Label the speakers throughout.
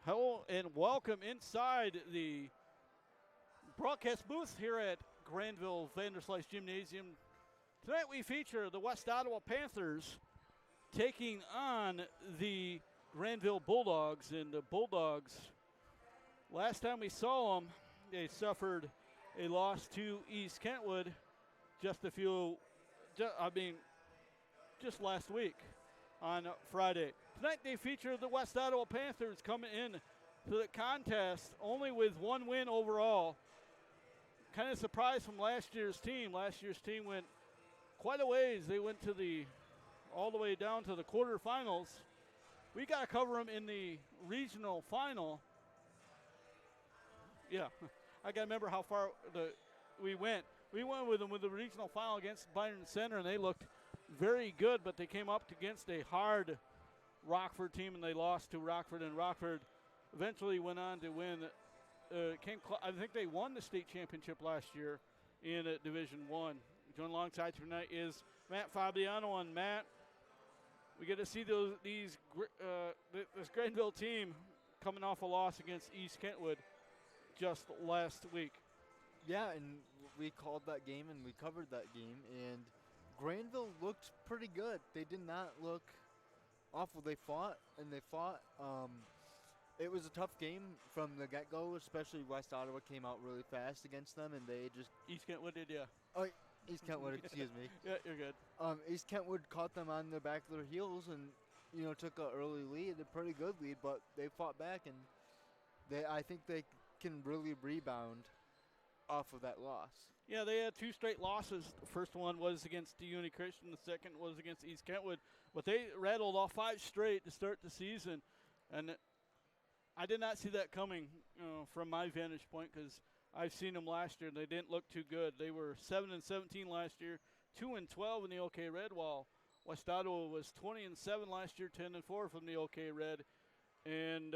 Speaker 1: Hello and welcome inside the broadcast booth here at Grandville Vanderslice Gymnasium. Tonight we feature the West Ottawa Panthers taking on the Grandville Bulldogs. And the Bulldogs, last time we saw them, they suffered a loss to East Kentwood just last week on Friday. Tonight they feature the West Ottawa Panthers coming in to the contest only with one win overall. Kind of surprised from last year's team. Last year's team went quite a ways. They went all the way down to the quarterfinals. We got to cover them in the regional final. Yeah, I got to remember how far we went. We went with them with the regional final against Byron Center, and they looked very good, but they came up against a hard Rockford team, and they lost to Rockford, and Rockford eventually went on to win. I think they won the state championship last year in Division I. Joined alongside tonight is Matt Fabiano. And Matt, we get to see this Grandville team coming off a loss against East Kentwood just last week.
Speaker 2: Yeah, and we called that game and we covered that game, and Grandville looked pretty good. They did not look awful. They fought. It was a tough game from the get-go, especially West Ottawa came out really fast against them, and they just...
Speaker 1: East Kentwood did, yeah.
Speaker 2: Oh, East Kentwood, excuse me.
Speaker 1: Yeah, you're good.
Speaker 2: East Kentwood caught them on the back of their heels and, took an early lead, a pretty good lead, but they fought back, and I think they can really rebound off of that loss.
Speaker 1: Yeah, they had two straight losses. The first one was against DUNY Christian. The second was against East Kentwood. But they rattled off 5 straight to start the season. And I did not see that coming from my vantage point, because I've seen them last year, and they didn't look too good. They were 7-17 last year, 2-12 in the OK Red, while West Ottawa was 20-7 last year, 10-4 from the OK Red. And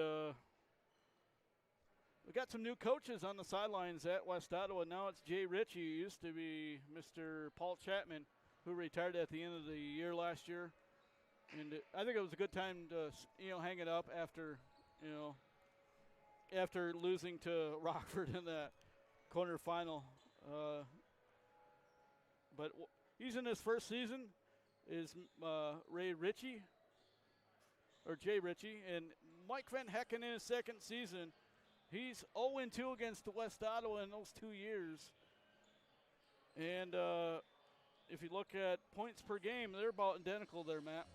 Speaker 1: we got some new coaches on the sidelines at West Ottawa. Now it's Jay Ritchie. Used to be Mr. Paul Chapman, who retired at the end of the year last year. And I think it was a good time to hang it up after losing to Rockford in that quarterfinal. But he's in his first season. Is Jay Ritchie, and Mike Van Hecken in his second season. He's 0-2 against West Ottawa in those 2 years. And if you look at points per game, they're about identical there, Matt.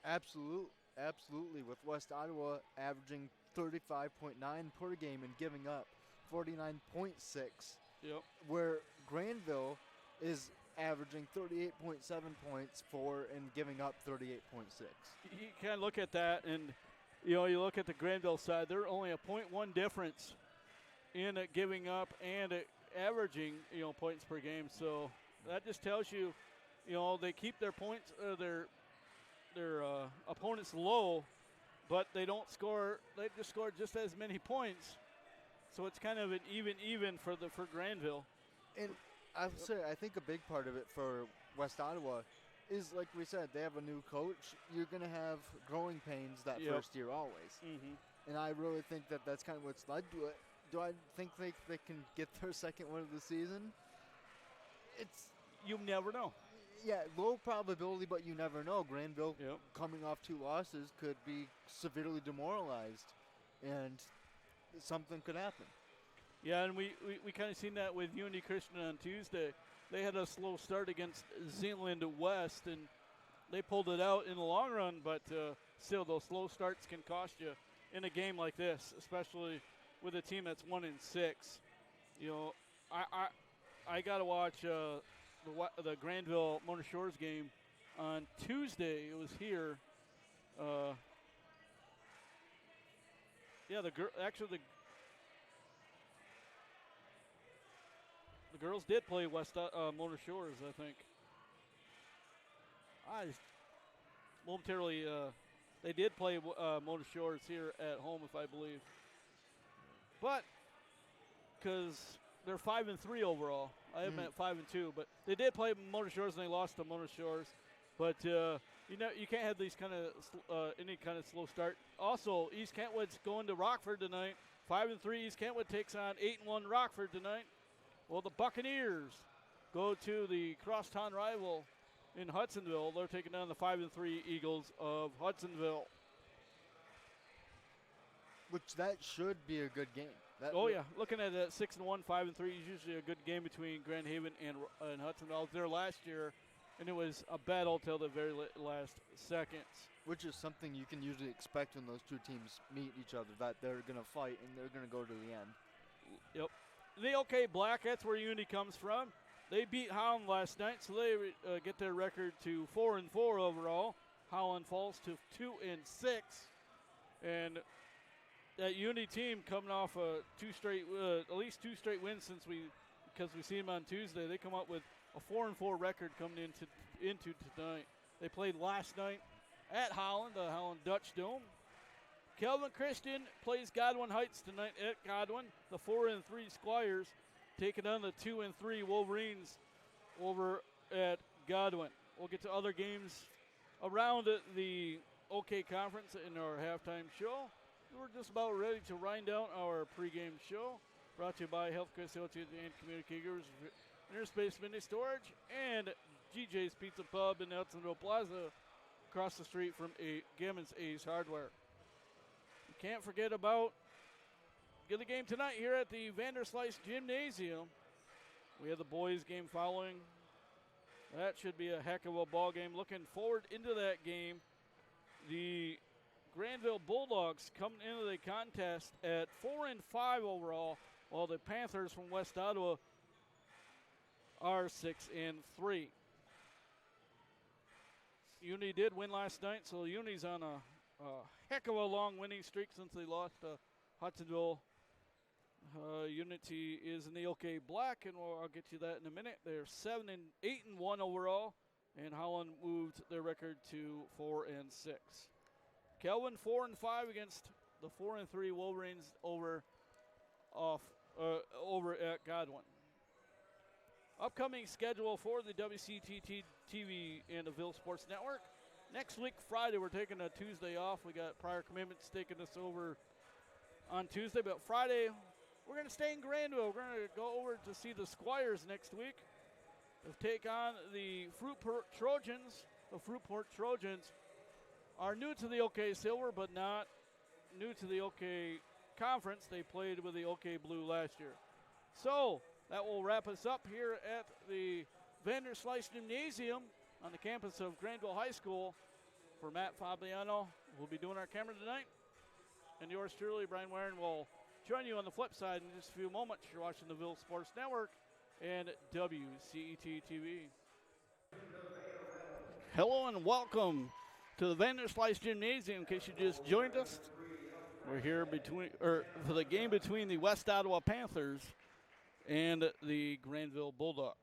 Speaker 2: Absolutely. With West Ottawa averaging 35.9 per game and giving up 49.6.
Speaker 1: Yep.
Speaker 2: Where Grandville is averaging 38.7 points and giving up 38.6.
Speaker 1: You kind of look at that, and you look at the Grandville side, they're only a 0.1 difference in giving up and averaging, points per game. So that just tells you, they keep their points, their opponents low, but they don't score. They just score just as many points. So it's kind of an even for Grandville.
Speaker 2: And I think a big part of it for West Ottawa is, like we said, they have a new coach. You're going to have growing pains that first year always.
Speaker 1: Mm-hmm.
Speaker 2: And I really think that that's kind of what's led to it. Do I think they can get their second win of the season?
Speaker 1: You never know.
Speaker 2: Yeah, low probability, but you never know. Grandville, coming off 2 losses, could be severely demoralized, and something could happen.
Speaker 1: Yeah, and we kind of seen that with UND Christian on Tuesday. They had a slow start against Zealand West, and they pulled it out in the long run, but still those slow starts can cost you in a game like this, especially with a team that's 1-6. I got to watch the Grandville Mona Shores game on Tuesday. It was here. The girls did play Mona Shores, I think. They did play Mona Shores here at home, if I believe. But because they're 5-3 overall, I have them at 5-2. But they did play Mona Shores and they lost to Mona Shores. But You know, you can't have these kind of any kind of slow start. Also, East Kentwood's going to Rockford tonight. 5-3 East Kentwood takes on 8-1 Rockford tonight. Well, the Buccaneers go to the crosstown rival in Hudsonville. They're taking down the 5-3 Eagles of Hudsonville.
Speaker 2: Which that should be a good game.
Speaker 1: Oh yeah, looking at it, 6-1, 5-3 is usually a good game between Grand Haven and Hudsonville. I was there last year, and it was a battle till the very last seconds.
Speaker 2: Which is something you can usually expect when those two teams meet each other, that they're going to fight and they're going to go to the end.
Speaker 1: Yep. The OK Black, that's where Unity comes from. They beat Holland last night, so they get their record to 4-4 overall. Holland falls to 2-6, and that Unity team coming off at least two straight wins because we see them on Tuesday. They come up with a 4-4 record coming into tonight. They played last night at Holland, the Holland Dutch Dome. Kelvin Christian plays Godwin Heights tonight at Godwin. The 4-3 Squires taking on the 2-3 Wolverines over at Godwin. We'll get to other games around the OK Conference in our halftime show. We're just about ready to wind down our pregame show. Brought to you by Healthcare Associates and Communicators, Interspace Mini Storage, and GJ's Pizza Pub in Hudsonville Plaza, across the street from Gammons Ace Hardware. You can't forget about the game tonight here at the Vanderslice Gymnasium. We have the boys game following. That should be a heck of a ball game. Looking forward into that game. The Grandville Bulldogs coming into the contest at 4-5 overall, while the Panthers from West Ottawa are 6-3. Unity did win last night, so Unity's on a heck of a long winning streak since they lost to Hudsonville. Unity is in the OK Black, and I'll get you that in a minute. They're 8-1 overall, and Holland moved their record to 4-6. Kelvin 4-5 against the 4-3 Wolverines over at Godwin. Upcoming schedule for the WCTT TV and the Ville Sports Network. Next week, Friday, we're taking a Tuesday off. We got prior commitments taking us over on Tuesday, but Friday, we're going to stay in Grandville. We're going to go over to see the Squires next week. They'll take on the Fruitport Trojans. The Fruitport Trojans are new to the OK Silver, but not new to the OK Conference. They played with the OK Blue last year. So that will wrap us up here at the Vanderslice Gymnasium on the campus of Grandville High School. For Matt Fabiano, we'll be doing our camera tonight. And yours truly, Brian Warren, will join you on the flip side in just a few moments. You're watching the Ville Sports Network and WCET TV. Hello and welcome to the Vanderslice Gymnasium. In case you just joined us, we're here for the game between the West Ottawa Panthers and the Grandville Bulldogs.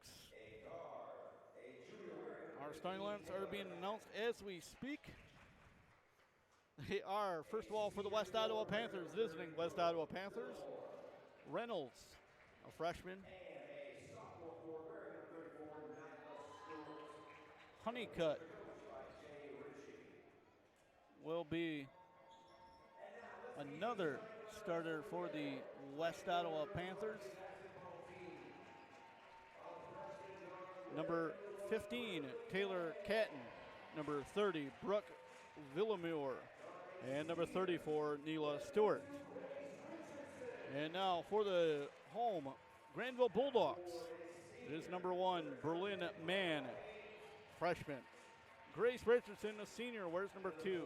Speaker 1: Our starting lineups are being announced as we speak. They are, first of all, for the West Ottawa Panthers, visiting West Ottawa Panthers, Reynolds, a freshman. Honeycutt will be another starter for the West Ottawa Panthers. Number 15, Taylor Catton. Number 30, Brooke Villamure. And number 34, Neela Stewart. And now for the home Grandville Bulldogs, it is number 1, Berlin Mann, freshman. Grace Richardson, a senior, wears number 2.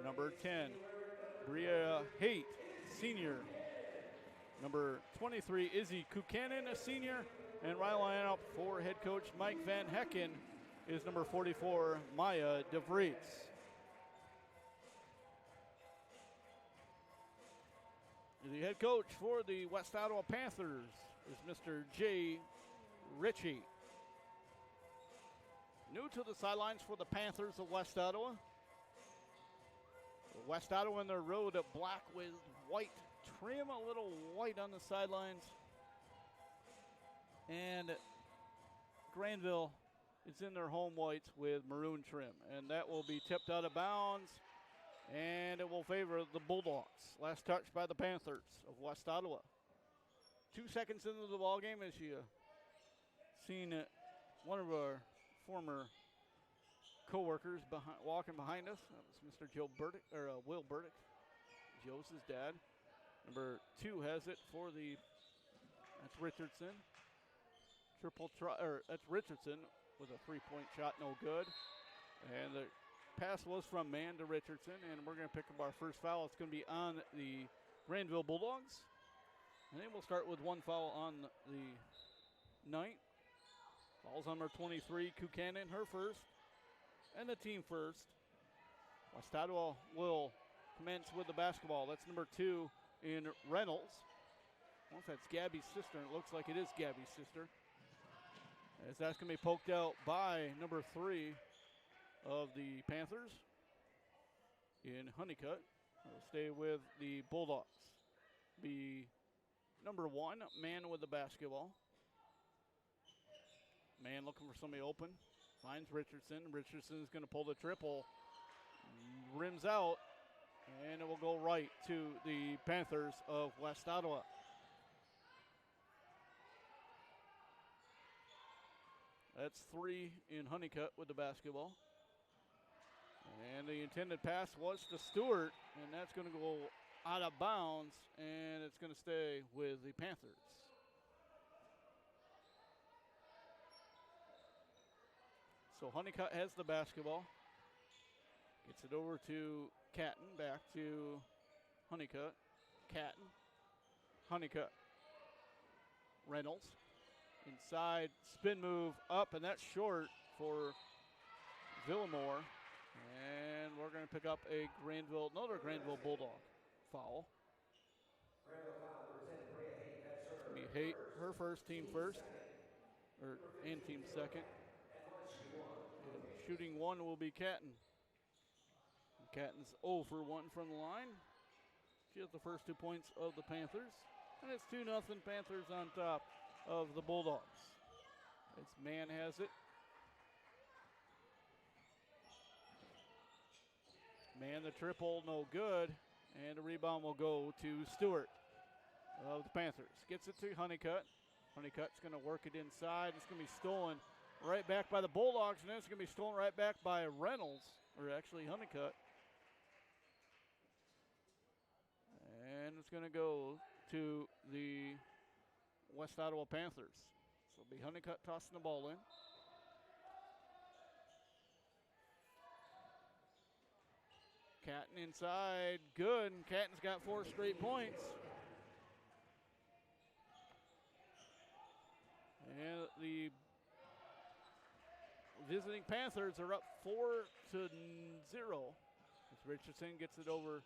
Speaker 1: Number 10, Bria Haight, senior. Number 23, Izzy Kukanen, a senior. And right line up for head coach Mike Van Hecken is number 44, Maya DeVries. The head coach for the West Ottawa Panthers is Mr. Jay Ritchie. New to the sidelines for the Panthers of West Ottawa. West Ottawa in their road at black with white trim, a little white on the sidelines. And Grandville It's in their home whites with maroon trim, and that will be tipped out of bounds, and it will favor the Bulldogs. Last touch by the Panthers of West Ottawa. 2 seconds into the ball game, as you seen one of our former co-workers walking behind us. That was Mr. Joe Burdick, or Will Burdick. Joe's his dad. Number 2 has it for that's Richardson. Triple try, or that's Richardson with a 3-point shot, no good. And the pass was from Mann to Richardson, and we're going to pick up our first foul. It's going to be on the Grandville Bulldogs. And then we'll start with 1 foul on the night. Fouls on number 23, Kuchanen, her first, and the team first. West Ottawa will commence with the basketball. That's number 2 in Reynolds. I don't know if that's Gabby's sister. It looks like it is Gabby's sister. As that's going to be poked out by number 3 of the Panthers in Honeycutt. We'll stay with the Bulldogs. Be number 1, Mann with the basketball. Mann looking for somebody open. Finds Richardson. Richardson is going to pull the triple. Rims out. And it will go right to the Panthers of West Ottawa. That's 3 in Honeycutt with the basketball. And the intended pass was to Stewart, and that's going to go out of bounds, and it's going to stay with the Panthers. So Honeycutt has the basketball. Gets it over to Catton, back to Honeycutt. Catton, Honeycutt. Reynolds. Inside, spin move up, and that's short for Villamore. And we're going to pick up another Grandville Bulldog foul. It's going to be Haight, her first, team first, and team second. And shooting 1 will be Catton. Catton's 0 for 1 from the line. She has the first 2 points of the Panthers. And it's 2-0 Panthers on top of the Bulldogs. As Mann has it. Mann the triple, no good. And the rebound will go to Stewart of the Panthers. Gets it to Honeycutt. Honeycutt's going to work it inside. It's going to be stolen right back by the Bulldogs. And then it's going to be stolen right back by Reynolds, or actually Honeycutt. And it's going to go to the West Ottawa Panthers. So it'll be Honeycutt tossing the ball in. Catton inside, good, and Catton's got 4 straight points. And the visiting Panthers are up 4-0. As Richardson gets it over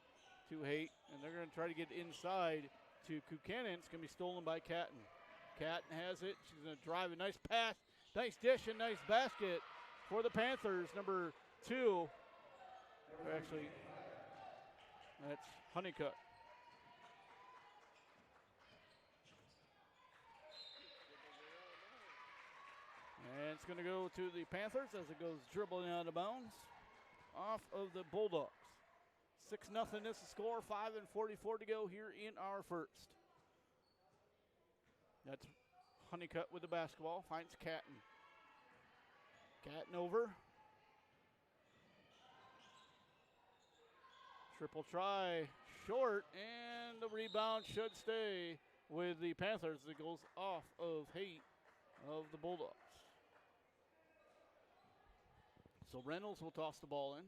Speaker 1: to Haight, and they're going to try to get inside to Kuchanen. It's going to be stolen by Catton. Catton has it. She's going to drive a nice pass, nice dish, and nice basket for the Panthers. Number 2. Actually, that's Honeycutt. And it's going to go to the Panthers as it goes dribbling out of bounds off of the Bulldogs. 6-0 is the score, 5:44 to go here in our first. That's Honeycutt with the basketball, finds Catton. Catton over. Triple try, short, and the rebound should stay with the Panthers. It goes off of Haight of the Bulldogs. So Reynolds will toss the ball in.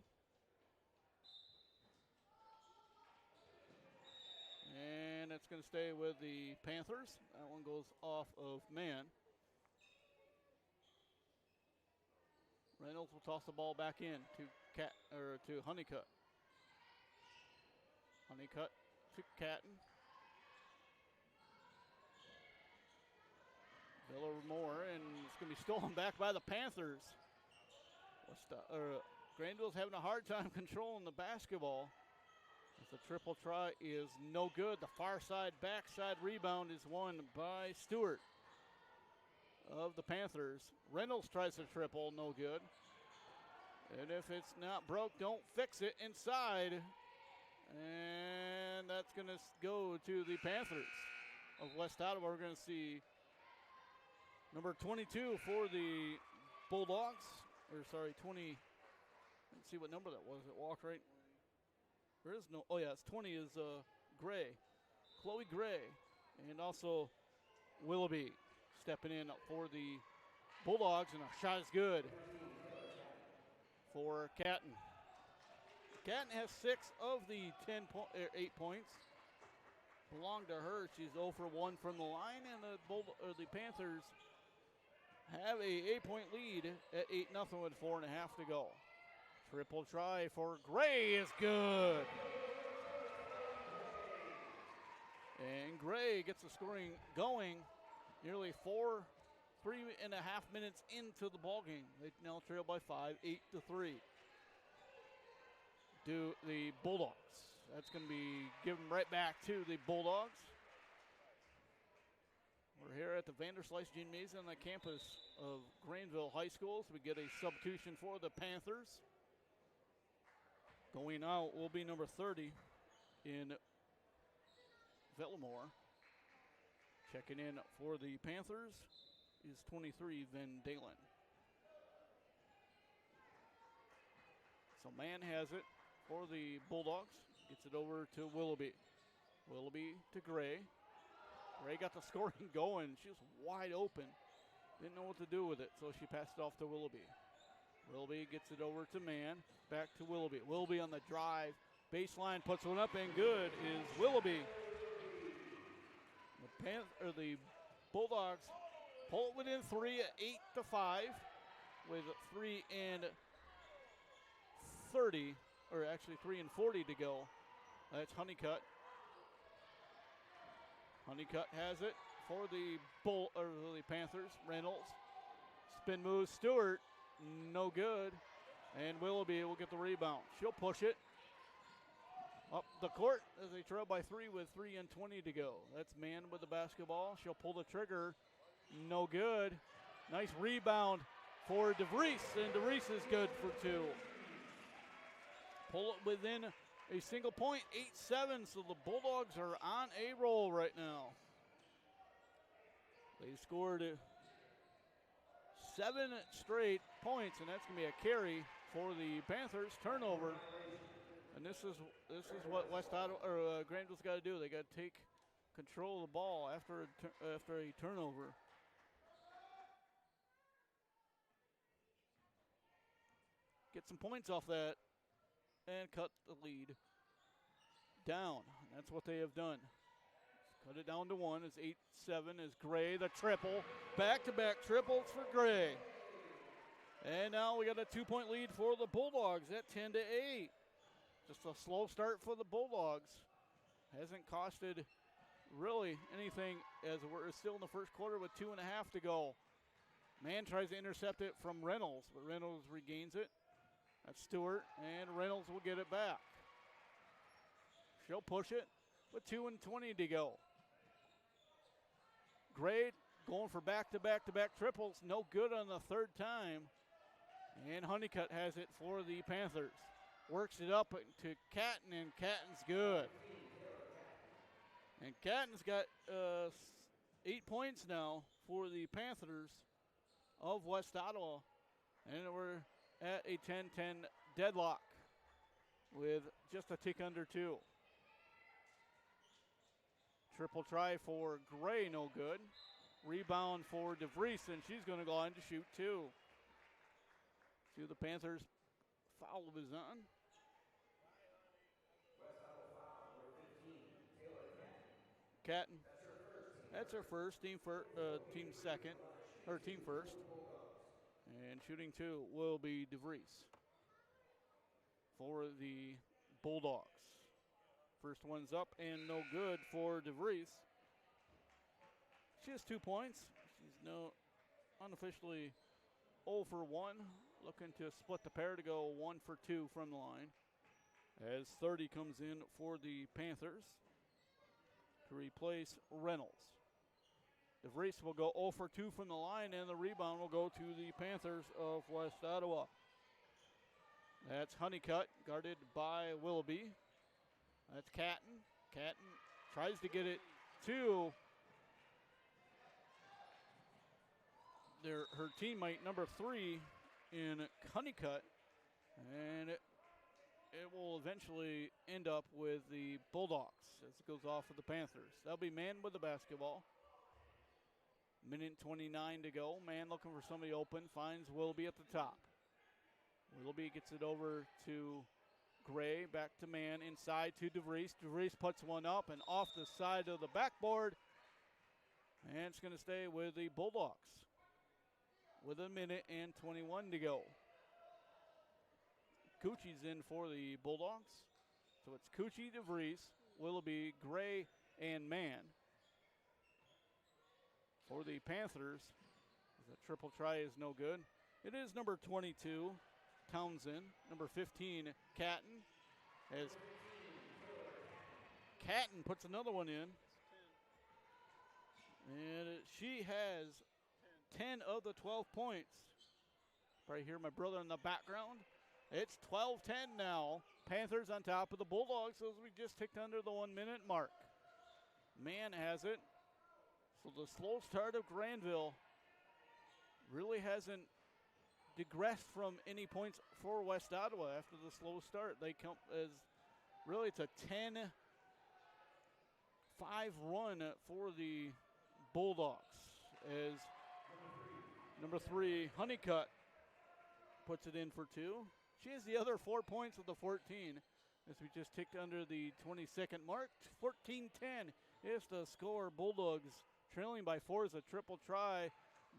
Speaker 1: And it's going to stay with the Panthers. That one goes off of Mann. Reynolds will toss the ball back in to Honeycutt. Honeycutt to Catton. Villamore, and it's going to be stolen back by the Panthers. Grandville's having a hard time controlling the basketball. The triple try is no good. The far side, backside rebound is won by Stewart of the Panthers. Reynolds tries to triple, no good. And if it's not broke, don't fix it inside. And that's going to go to the Panthers of West Ottawa. We're going to see number 22 for the Bulldogs. Or sorry, 20. Let's see what number that was. It walked right. There is no. Oh, yeah, it's 20 is Gray. Chloe Gray. And also Willoughby stepping in for the Bulldogs. And a shot is good for Catton. Catton has 6 of the 8 points. Belong to her. She's 0 for 1 from the line, and the Panthers have a 8-point lead at 8-0 with 4.5 to go. Triple try for Gray is good. And Gray gets the scoring going nearly 3.5 minutes into the ballgame. They now trail by 5, 8-3. Do the Bulldogs. That's going to be given right back to the Bulldogs. We're here at the Vanderslice Gymnasium on the campus of Grandville High School, so we get a substitution for the Panthers. Going out will be number 30 in Villamore. Checking in for the Panthers is 23, Van Dalen. So man has it for the Bulldogs. Gets it over to Willoughby. Willoughby to Gray. Gray got the scoring going. She was wide open. Didn't know what to do with it, so she passed it off to Willoughby. Willoughby gets it over to man. Back to Willoughby. Willoughby on the drive. Baseline puts one up, and good is Willoughby. The Bulldogs pull it within 3 at 8-5 with 3:30, or actually 3:40 to go. That's Honeycutt. Honeycutt has it for the Panthers. Reynolds. Spin move. Stewart. No good. And Willoughby will get the rebound. She'll push it up the court as they trail by 3 with 3:20 to go. That's man with the basketball. She'll pull the trigger. No good. Nice rebound for DeVries, and DeVries is good for 2. Pull it within a single point, 8-7, so the Bulldogs are on a roll right now. They scored 7 straight points, and that's going to be a carry for the Panthers. Turnover, and this is what West Ottawa or Grandville's got to do. They got to take control of the ball after a turnover. Get some points off that and cut the lead down. That's what they have done. Cut it down to 1. It's 8-7 as Gray, the triple. Back-to-back triples for Gray. And now we got a 2-point lead for the Bulldogs at 10-8. Just a slow start for the Bulldogs. Hasn't costed really anything as we're still in the first quarter with 2.5 to go. Man tries to intercept it from Reynolds, but Reynolds regains it. That's Stewart, and Reynolds will get it back. She'll push it with 2:20 to go. Gray going for back-to-back-to-back triples. No good on the third time. And Honeycutt has it for the Panthers. Works it up to Catton, and Catton's good. And Catton's got 8 points now for the Panthers of West Ottawa. And we're at a 10-10 deadlock with just a tick under 2. Triple try for Gray, no good. Rebound for DeVries, and she's going to go on to shoot 2. See the Panthers foul is on. Catton. That's her first, team second, or team first. And shooting 2 will be DeVries for the Bulldogs. First one's up and no good for DeVries. She has 2 points. She's unofficially 0 for 1. Looking to split the pair to go 1 for 2 from the line. As 30 comes in for the Panthers to replace Reynolds. DeVries will go 0 for 2 from the line, and the rebound will go to the Panthers of West Ottawa. That's Honeycutt, guarded by Willoughby. That's Catton. Catton tries to get it to her teammate, number 3 in Honeycutt, and it will eventually end up with the Bulldogs as it goes off of the Panthers. That'll be Mann with the basketball. Minute 29 to go. Mann looking for somebody open, finds Willoughby at the top. Willoughby gets it over to Gray, back to Mann, inside to DeVries. DeVries puts one up and off the side of the backboard, and it's going to stay with the Bulldogs with a minute and 21 to go. Coochie's in for the Bulldogs. So it's Coochie, DeVries, Willoughby, Gray, and Mann. For the Panthers, the triple try is no good. It is number 22, Townsend. Number 15, Catton. As Catton puts another one in. And she has 10 of the 12 points. Right here, my brother in the background. It's 12-10 now. Panthers on top of the Bulldogs as we just ticked under the 1 minute mark. Mann has it. So the slow start of Grandville really hasn't digressed from any points for West Ottawa after the slow start. They come as really it's a 10-5 run for the Bulldogs as number 3, Honeycutt, puts it in for 2. She has the other 4 points of the 14 as we just ticked under the 22nd mark. 14-10 is the score. Bulldogs trailing by 4 as a triple try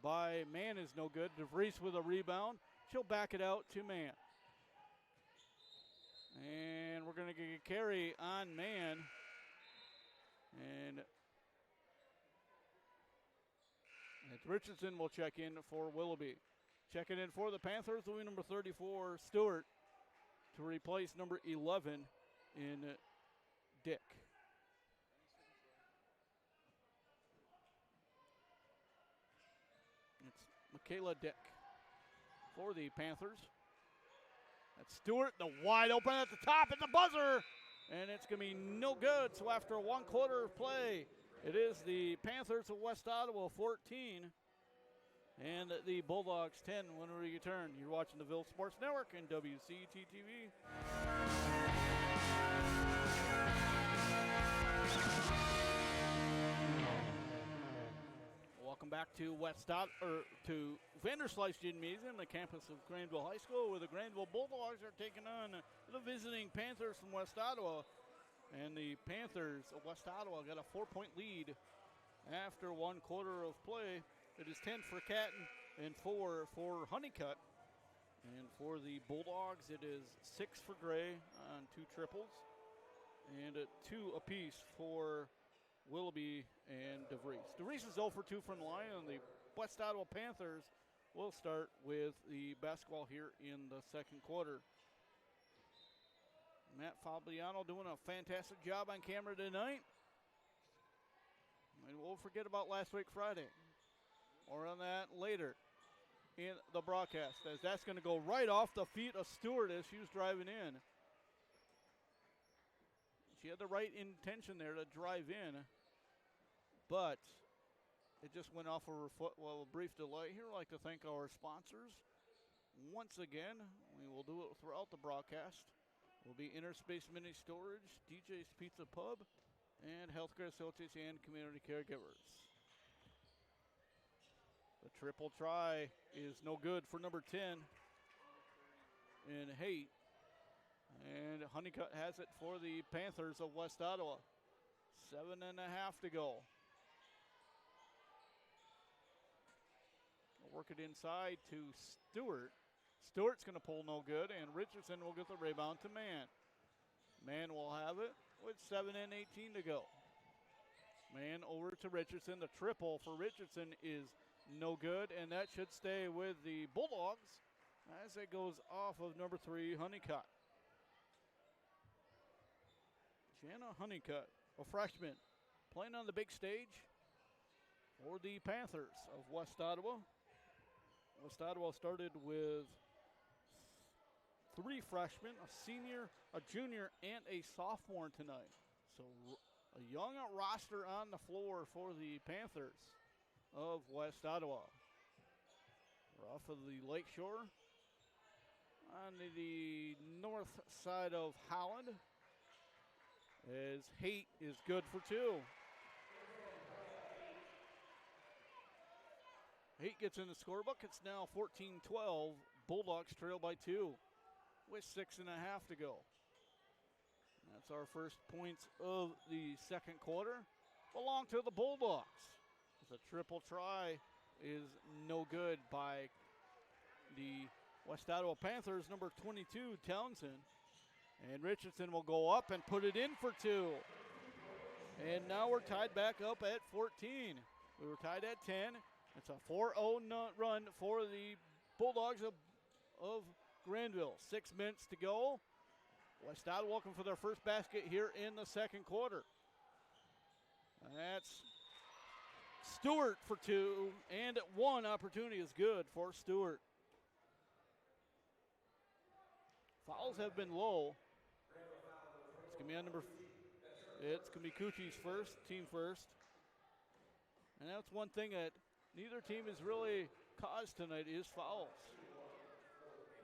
Speaker 1: by Mann is no good. DeVries with a rebound. She'll back it out to Mann. And we're going to get a carry on Mann. And Richardson will check in for Willoughby. Checking in for the Panthers will be number 34, Stewart, to replace number 11 in Dick. It's Michaela Dick for the Panthers. That's Stewart, the wide open at the top at the buzzer, and it's going to be no good. So after 1 quarter of play, it is the Panthers of West Ottawa 14 and the Bulldogs 10 when we return. You're watching the Ville Sports Network and WCTV. Welcome back to to Vanderslice Gymnasium, the campus of Grandville High School, where the Grandville Bulldogs are taking on the visiting Panthers from West Ottawa. And the Panthers of West Ottawa got a 4-point lead after 1 quarter of play. It is 10 for Catton and 4 for Honeycutt. And for the Bulldogs, it is 6 for Gray on 2 triples and 2 apiece for Willoughby and DeVries. DeVries is 0 for 2 from the line, and the West Ottawa Panthers will start with the basketball here in the second quarter. Matt Fabiano doing a fantastic job on camera tonight. And we'll forget about last week Friday. More on that later in the broadcast, as that's going to go right off the feet of Stewart as she was driving in. She had the right intention there to drive in, but it just went off of her foot. Well, a brief delay here. I'd like to thank our sponsors. Once again, we will do it throughout the broadcast. Will be Interspace Mini Storage, DJ's Pizza Pub, and Healthcare Associates and Community Caregivers. The triple try is no good for number 10 in Haight. And Honeycutt has it for the Panthers of West Ottawa. 7.5 to go. Work it inside to Stewart. Stewart's going to pull no good, and Richardson will get the rebound to Mann. Mann will have it with 7:18 to go. Mann over to Richardson. The triple for Richardson is no good, and that should stay with the Bulldogs as it goes off of number 3, Honeycutt. Jana Honeycutt, a freshman, playing on the big stage for the Panthers of West Ottawa. West Ottawa started with 3 freshmen, a senior, a junior, and a sophomore tonight. So a young roster on the floor for the Panthers of West Ottawa. We're off of the Lakeshore on the north side of Holland, as Haight is good for 2. Haight gets in the scorebook. It's now 14-12. Bulldogs trail by 2 with 6.5 to go. That's our first points of the second quarter. Belong to the Bulldogs. The triple try is no good by the West Ottawa Panthers, number 22, Townsend. And Richardson will go up and put it in for 2. And now we're tied back up at 14. We were tied at 10. It's a 4-0 run for the Bulldogs of Grandville. 6 minutes to go. West Ottawa looking for their first basket here in the second quarter. That's Stewart for 2, and 1 opportunity is good for Stewart. Fouls have been low. It's going to be on it's going to be Coochie's first, team first. And that's one thing that neither team has really caused tonight is fouls.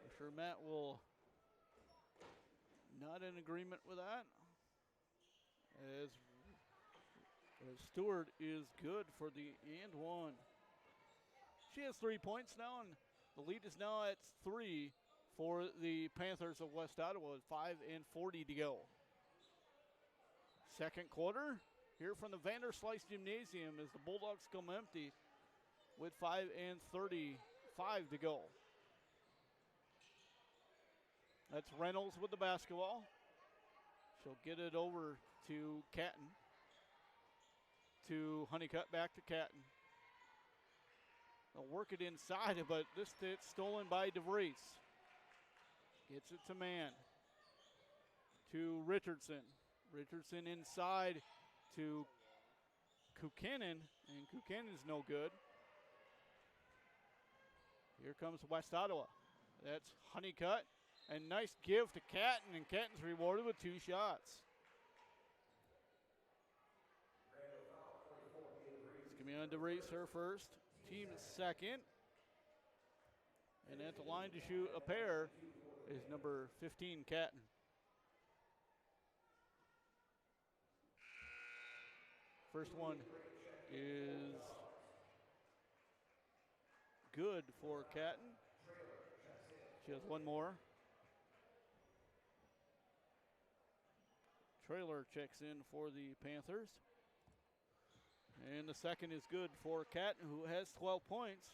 Speaker 1: I'm sure Matt will not in agreement with that. As Stewart is good for the and 1. She has 3 points now, and the lead is now at 3 for the Panthers of West Ottawa with 5:40 to go. Second quarter here from the Vanderslice Gymnasium as the Bulldogs come empty with 5:35 to go. That's Reynolds with the basketball. She'll get it over to Catton. To Honeycutt, back to Catton. They'll work it inside, but this it's stolen by DeVries. Gets it to Mann. To Richardson. Richardson inside to Kukanen, and Kukanen's no good. Here comes West Ottawa. That's Honeycutt. And nice give to Catton, and Catton's rewarded with 2 shots. It's going to be on DeVries, her first. Team second. And at the line to shoot a pair is number 15, Catton. First one is good for Catton. She has 1 more. Trailer checks in for the Panthers. And the second is good for Catton, who has 12 points.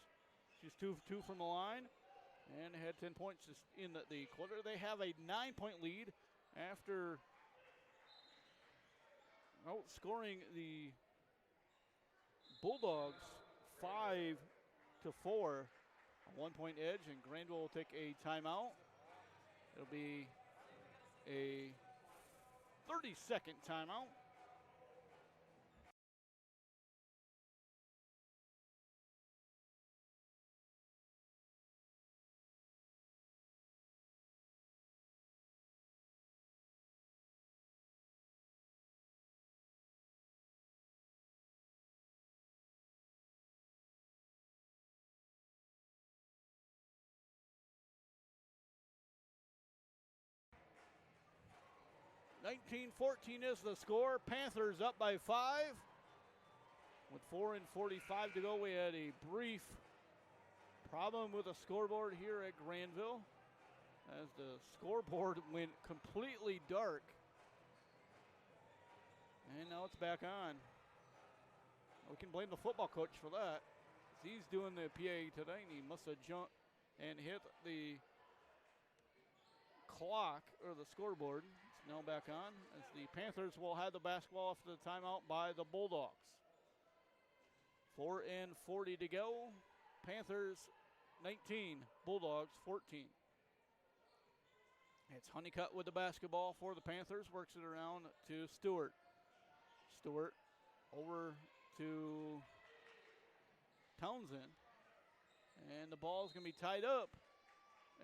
Speaker 1: She's 2 for 2 from the line and had 10 points just in the quarter. They have a 9-point lead after outscoring the Bulldogs 5-4. A 1-point edge, and Grandville will take a timeout. It'll be a 30-second timeout. (19-14) is the score. Panthers up by 5. With 4:45 to go, we had a brief problem with the scoreboard here at Grandville as the scoreboard went completely dark. And now it's back on. We can blame the football coach for that. He's doing the PA today, and he must have jumped and hit the clock or the scoreboard. It's now back on as the Panthers will have the basketball after the timeout by the Bulldogs. 4:40 to go. Panthers 19, Bulldogs 14. It's Honeycutt with the basketball for the Panthers. Works it around to Stewart. Stewart over to Townsend. And the ball is going to be tied up.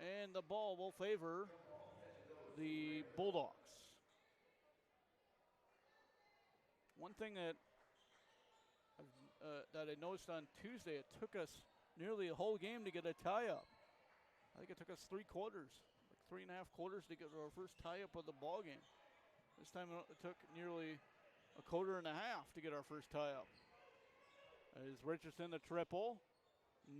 Speaker 1: And the ball will favor the Bulldogs. One thing that I noticed on Tuesday, it took us nearly a whole game to get a tie-up. I think it took us 3 quarters, like 3.5 quarters to get our first tie-up of the ball game. This time it took nearly a quarter and a half to get our first tie-up. As Richardson the triple,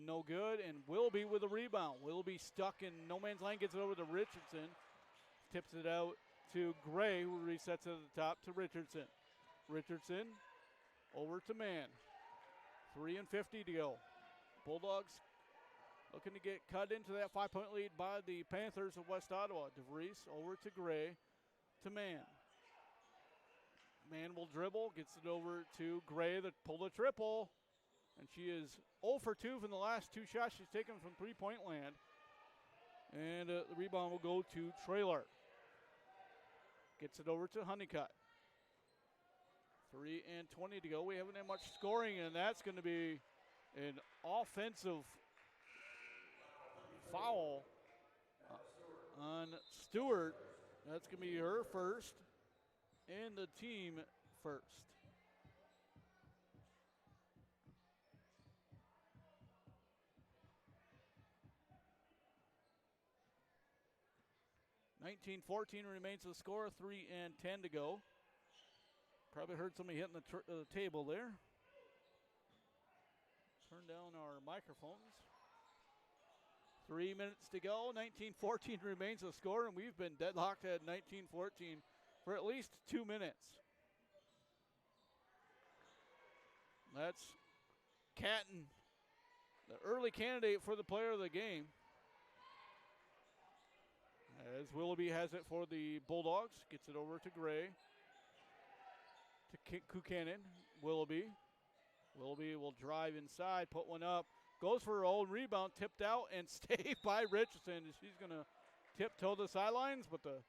Speaker 1: no good, and Willoughby with a rebound. Willoughby stuck in no man's land, gets it over to Richardson, tips it out to Gray, who resets at the top to Richardson. Richardson over to Mann. 3:50 to go. Bulldogs looking to get cut into that 5-point lead by the Panthers of West Ottawa. DeVries over to Gray to Mann. Mann will dribble, gets it over to Gray that pulled a triple. And she is 0 for 2 from the last 2 shots she's taken from 3-point land. And the rebound will go to Traylor. Gets it over to Honeycutt. 3:20 to go. We haven't had much scoring, and that's going to be an offensive foul on Stewart. That's going to be her first and the team first. (19-14) remains the score. 3:10 to go. Probably heard somebody hitting the table there. Turn down our microphones. 3 minutes to go. 19-14 remains the score, and we've been deadlocked at 19-14 for at least 2 minutes. That's Catton, the early candidate for the player of the game. As Willoughby has it for the Bulldogs. Gets it over to Gray. To Kukanen. Willoughby. Willoughby will drive inside, put one up. Goes for her own rebound, tipped out, and saved by Richardson. She's going to tiptoe the sidelines, but the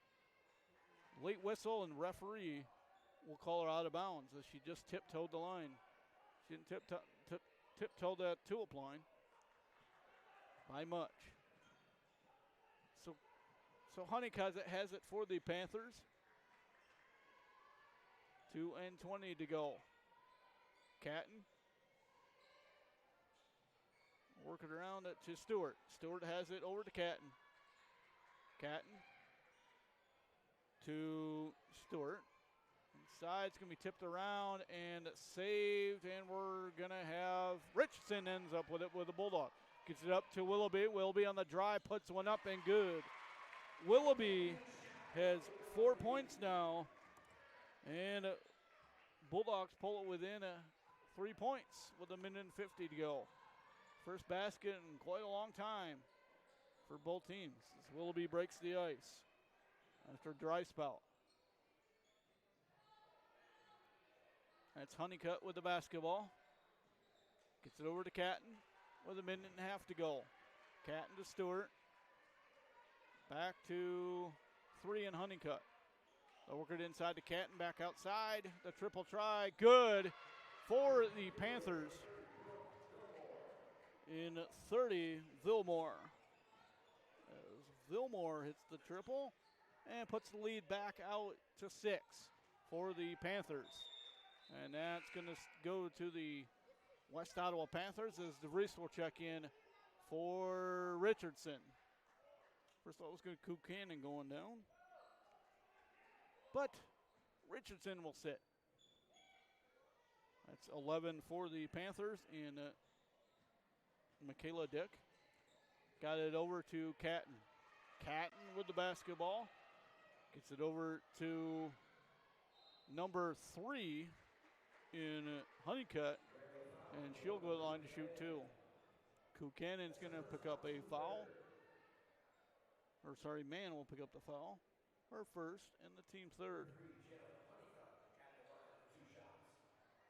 Speaker 1: late whistle and referee will call her out of bounds as she just tiptoed the line. She didn't tiptoe that tulip line by much. So Honeycutt has it for the Panthers. 2:20 to go. Catton. Work it around to Stewart. Stewart has it over to Catton. Catton to Stewart. Inside, it's going to be tipped around and saved, and we're going to have Richardson ends up with it with the Bulldog. Gets it up to Willoughby. Willoughby on the drive, puts one up and good. Willoughby has 4 points now, and Bulldogs pull it within 3 points with 1:50 to go. First basket in quite a long time for both teams as Willoughby breaks the ice after a dry spell. That's Honeycutt with the basketball. Gets it over to Catton with 1.5 to go. Catton to Stewart. Back to 3 and Honeycutt. They'll work it inside to Catton, back outside. The triple try, good for the Panthers. In 30, Vilmore. As Vilmore hits the triple and puts the lead back out to 6 for the Panthers. And that's going to go to the West Ottawa Panthers as DeVries will check in for Richardson. First of all, it was going to Kukanen going down. But Richardson will sit. That's 11 for the Panthers, and Michaela Dick got it over to Catton. Catton with the basketball. Gets it over to number 3 in Honeycutt, and she'll go to the line to shoot 2. Kukanen's going to pick up a foul. Mann will pick up the foul. Her first and the team third.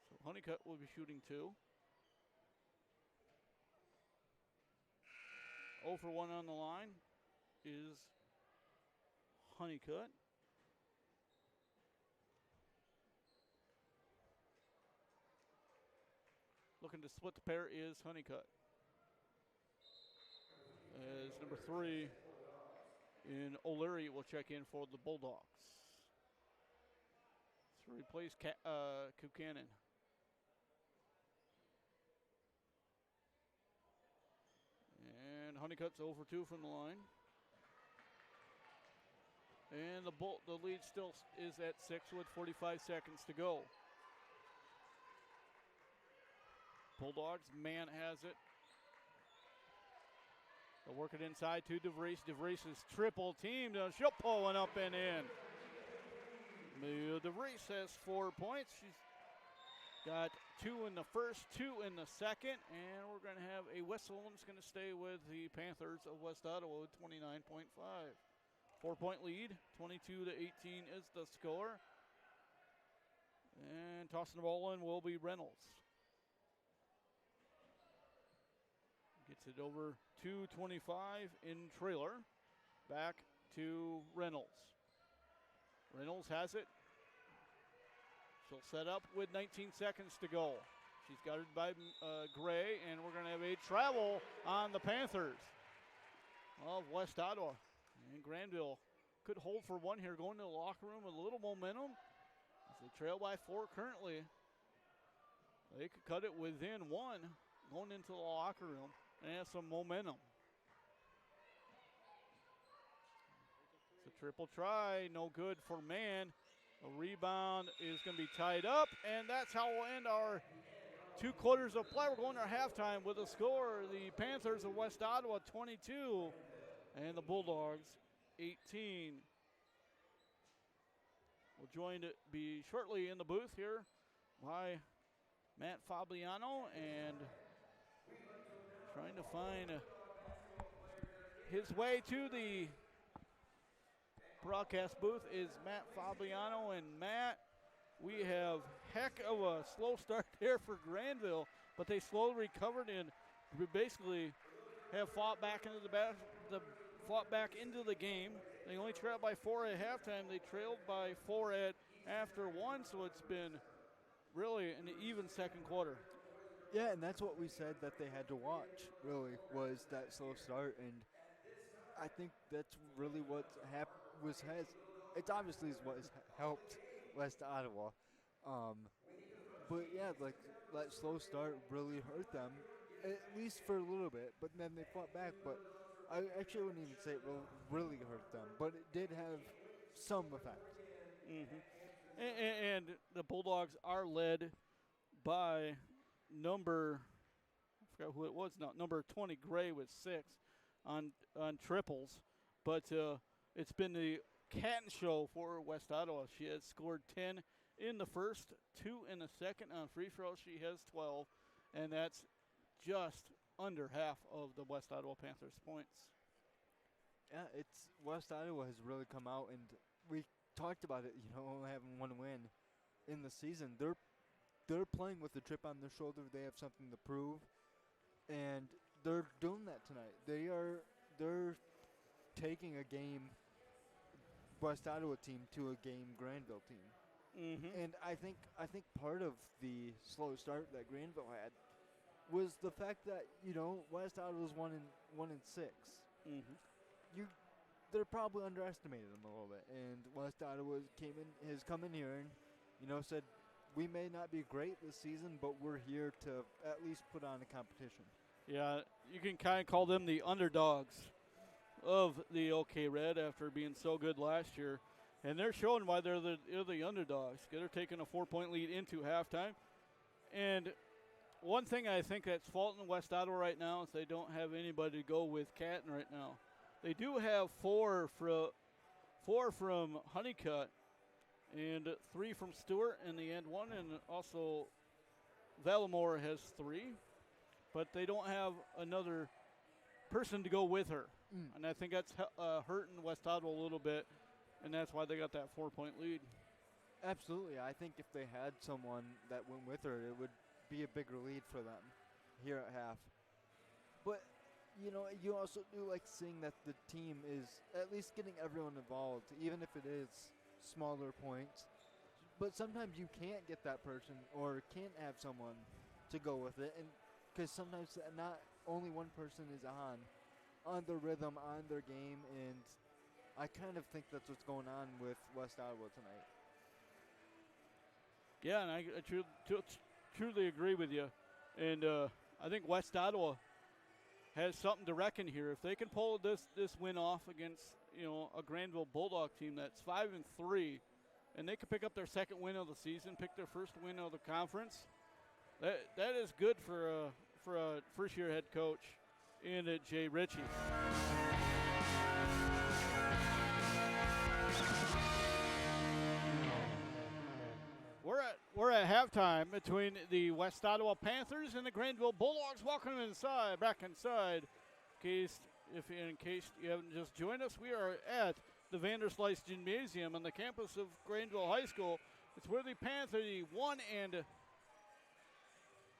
Speaker 1: So Honeycutt will be shooting 2. 0 for 1 on the line is Honeycutt. Looking to split the pair is Honeycutt. As number 3 in O'Leary will check in for the Bulldogs. To replace Buchanan. And Honeycutt's 0 for 2 from the line. And the lead still is at 6 with 45 seconds to go. Bulldogs, man has it. They'll work it inside to DeVries. DeVries is triple teamed. She'll pull one up and in. DeVries has 4 points. She's got 2 in the first, 2 in the second, and we're going to have a whistle, and it's going to stay with the Panthers of West Ottawa with 29.5. 4-point lead, 22 to 18 is the score. And tossing the ball in will be Reynolds. Gets it over to 25 in trailer. Back to Reynolds. Reynolds has it. She'll set up with 19 seconds to go. She's guarded by Gray, and we're going to have a travel on the Panthers of West Ottawa. And Grandville could hold for one here, going to the locker room with a little momentum. As they trail by 4 currently. They could cut it within 1 going into the locker room and have some momentum. It's a triple try, no good for man. A rebound is going to be tied up, and that's how we'll end our 2 quarters of play. We're going to halftime with a score. The Panthers of West Ottawa 22 and the Bulldogs 18. We'll be shortly in the booth here by Matt Fabiano, and trying to find his way to the broadcast booth is Matt Fabiano. And Matt, we have heck of a slow start there for Grandville, but they slowly recovered and basically have fought back into the game. They only trailed by 4 at halftime. They trailed by 4 after 1, so it's been really an even second quarter.
Speaker 2: Yeah, and that's what we said that they had to watch, really, was that slow start. And I think that's really what it's obviously is what has helped West Ottawa. But yeah, like that slow start really hurt them, at least for a little bit. But then they fought back. But I actually wouldn't even say it really hurt them, but it did have some effect.
Speaker 1: And the Bulldogs are led by number 20 Gray with 6 on triples, but it's been the Canton show for West Ottawa. She has scored 10 in the first, 2 in the second. On free throws, she has 12, and that's just under half of the West Ottawa Panthers' points.
Speaker 2: Yeah, it's West Ottawa has really come out, and we talked about it, only having 1 win in the season. They're playing with a chip on their shoulder. They have something to prove, and they're doing that tonight. They're taking a game West Ottawa team to a game Grandville team. And I think part of the slow start that Grandville had was the fact that West Ottawa's 1 and 6. They're probably underestimated them a little bit, and West Ottawa has come in here and said, we may not be great this season, but we're here to at least put on a competition. Yeah,
Speaker 1: you can kind of call them the underdogs of the OK Red after being so good last year. And they're showing why they're the underdogs. They're taking a 4-point lead into halftime. And one thing I think that's faulting West Ottawa right now is they don't have anybody to go with Catton right now. They do have 4 from Honeycutt and 3 from Stewart in the end 1, and also Valamore has 3. But they don't have another person to go with her. And I think that's hurting West Ottawa a little bit, and that's why they got that 4-point lead.
Speaker 2: Absolutely. I think if they had someone that went with her, it would be a bigger lead for them here at half. But, you also do like seeing that the team is at least getting everyone involved, even if it is smaller points. But sometimes you can't get that person or can't have someone to go with it, and because sometimes not only one person is on their rhythm, on their game, and I kind of think that's what's going on with West Ottawa tonight.
Speaker 1: Yeah, and I truly agree with you. And I think West Ottawa has something to reckon here. If they can pull this win off against a Grandville Bulldog team that's 5-3, and they can pick up their second win of the season, pick their first win of the conference, that is good for a first-year head coach in Jay Ritchie. We're at halftime between the West Ottawa Panthers and the Grandville Bulldogs. Welcome back inside. In case you haven't just joined us, we are at the Vanderslice Gymnasium on the campus of Grandville High School. It's where the 1 and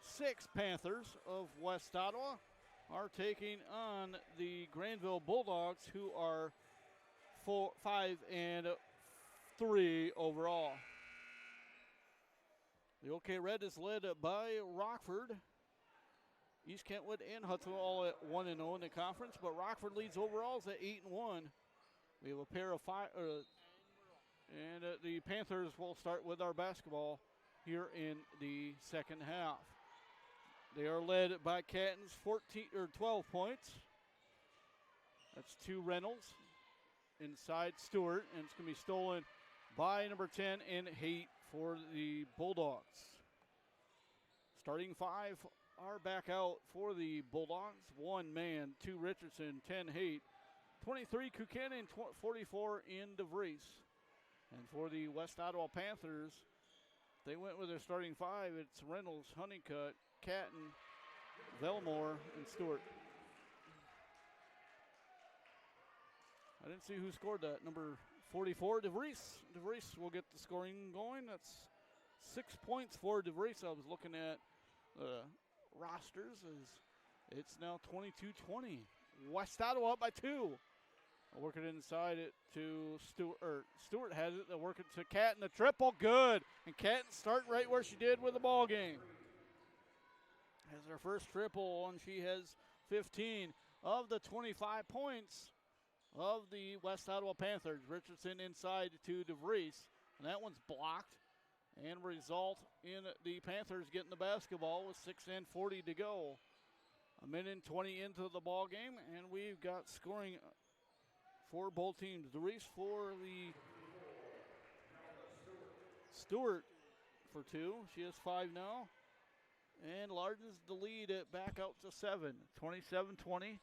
Speaker 1: 6 Panthers of West Ottawa are taking on the Grandville Bulldogs, who are 5-3 overall. The OK Red is led by Rockford. East Kentwood and Hudson all at 1-0 in the conference, but Rockford leads overalls at 8-1. We have a pair of five, and the Panthers will start with our basketball here in the second half. They are led by Catton's 12 points. That's 2 Reynolds inside Stewart, and it's going to be stolen by number 10 and Haight for the Bulldogs. Starting 5 are back out for the Bulldogs. 1 man, 2 Richardson, 10 Haight, 23 Kukin, 44 in DeVries. And for the West Ottawa Panthers, they went with their starting 5. It's Reynolds, Honeycutt, Catton, Velmore, and Stewart. I didn't see who scored that. Number 44, DeVries. DeVries will get the scoring going. That's 6 points for DeVries. I was looking at the rosters. It's now 22-20. West Ottawa up by 2. I'll work it inside it to Stewart. Stewart has it. They'll work it to Catton. The triple, good. And Catton starting right where she did with the ball game. Has her first triple, and she has 15 of the 25 points of the West Ottawa Panthers. Richardson inside to DeVries, and that one's blocked, and result in the Panthers getting the basketball with 6:40 to go. 1:20 into the ball game, and we've got scoring for both teams. DeVries for the Stewart for 2. She has 5 now. And Lardens the lead it back out to 7. 27-20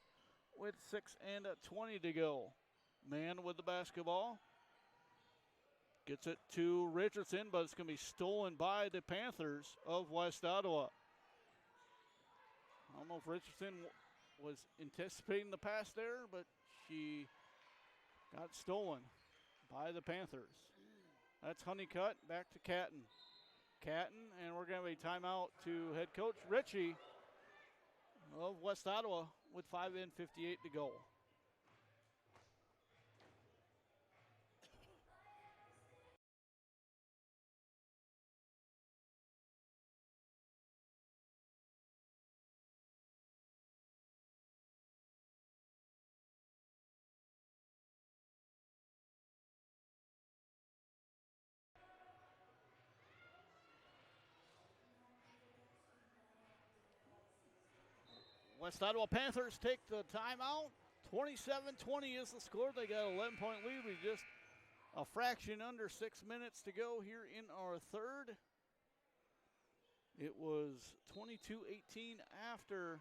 Speaker 1: with 6:20 to go. Man with the basketball. Gets it to Richardson, but it's going to be stolen by the Panthers of West Ottawa. I don't know if Richardson was anticipating the pass there, but she got stolen by the Panthers. That's Honeycutt, back to Catton. Catton, and we're going to be timeout to head coach Ritchie of West Ottawa with 5:58 to go. West Ottawa Panthers take the timeout. 27-20 is the score. They got an 11-point lead. We just a fraction under 6 minutes to go here in our third. It was 22-18 after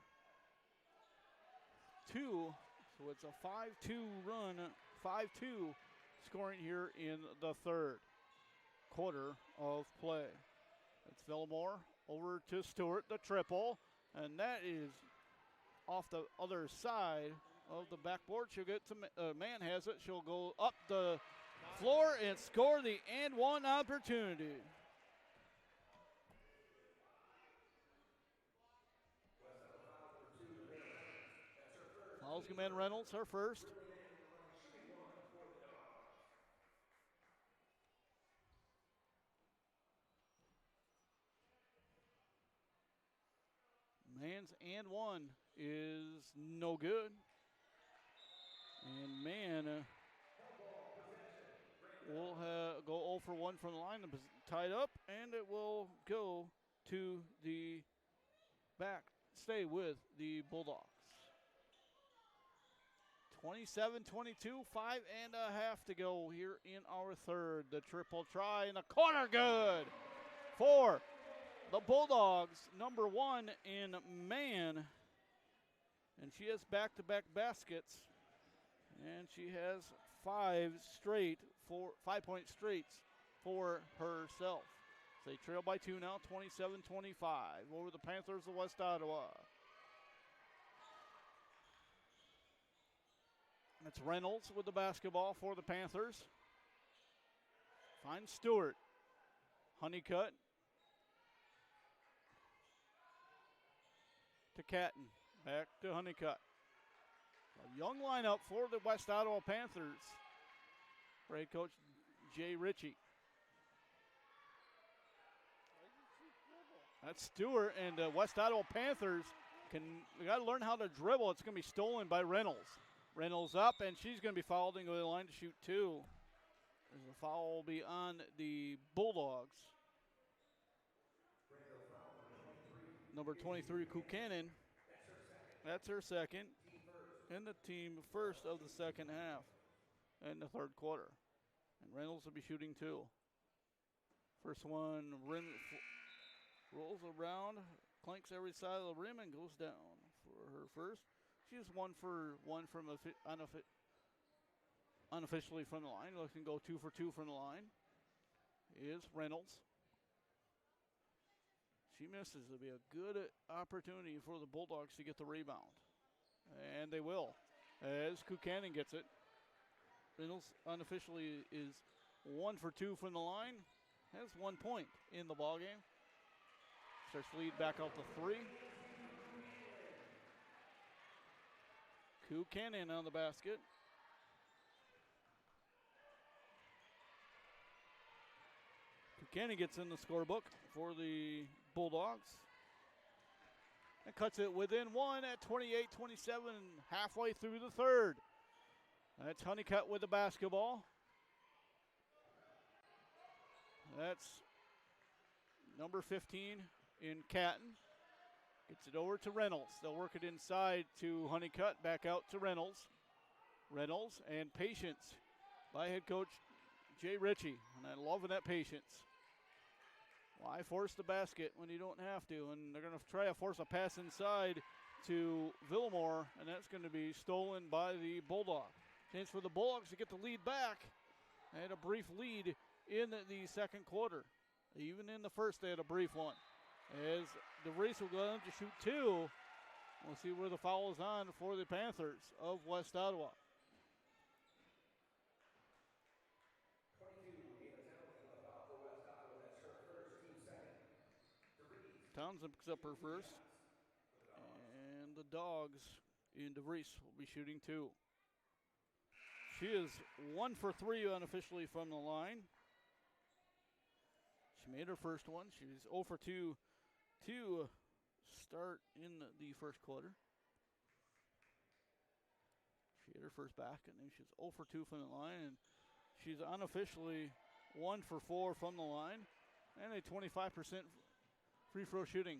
Speaker 1: 2. So it's a 5-2 run, 5-2 scoring here in the third quarter of play. It's Villamore over to Stewart, the triple, and that is off the other side of the backboard. She'll get to Man has it. She'll go up the floor and score the and one opportunity. Fouls come in. Reynolds, her first. Hands and one is no good. And man, will go 0 for 1 from the line. It's tied up, and it will go to the back. Stay with the Bulldogs. 27-22, 5.5 to go here in our third. The triple try in the corner, good for the Bulldogs. Number 1 in man, and she has back-to-back baskets, and she has 5-point straights for herself. They trail by 2 now, 27-25 over the Panthers of West Ottawa. It's Reynolds with the basketball for the Panthers. Finds Stewart. Honeycutt to Catton. Back to Honeycutt. A young lineup for the West Ottawa Panthers. Head coach Jay Ritchie. That's Stewart, and the West Ottawa Panthers we got to learn how to dribble. It's going to be stolen by Reynolds. Reynolds up, and she's going to be fouled and go to the line to shoot 2. The foul will be on the Bulldogs. Number 23, Kukanen. That's her second. And the team first of the second half in the third quarter. And Reynolds will be shooting 2. First one rolls around, clanks every side of the rim, and goes down for her first. She's 1 for 1 from unofficially from the line. Looking to go 2 for 2 from the line is Reynolds. She misses. It'll be a good opportunity for the Bulldogs to get the rebound. And they will, as Kukanen gets it. Reynolds unofficially is 1 for 2 from the line. Has 1 point in the ballgame. Starts to lead back out to 3. Kukanen on the basket. Kukanen gets in the scorebook for the Bulldogs. And cuts it within 1 at 28-27, halfway through the third. That's Honeycutt with the basketball. That's number 15 in Catton. Gets it over to Reynolds. They'll work it inside to Honeycutt, back out to Reynolds. Reynolds and patience by head coach Jay Ritchie. And I'm loving that patience. Why force the basket when you don't have to? And they're going to try to force a pass inside to Villamore, and that's going to be stolen by the Bulldogs. Chance for the Bulldogs to get the lead back. They had a brief lead in the second quarter. Even in the first, they had a brief one. As DeVries will go on to shoot 2. We'll see where the foul is on for the Panthers of West Ottawa. Townsend picks up her first. And the Dogs in DeVries will be shooting 2. She is 1 for 3 unofficially from the line. She made her first one. She's 0 for 2 to start in the first quarter. She hit her first back, and then she's 0 for 2 from the line. And she's unofficially 1 for 4 from the line. And a 25% free throw shooting.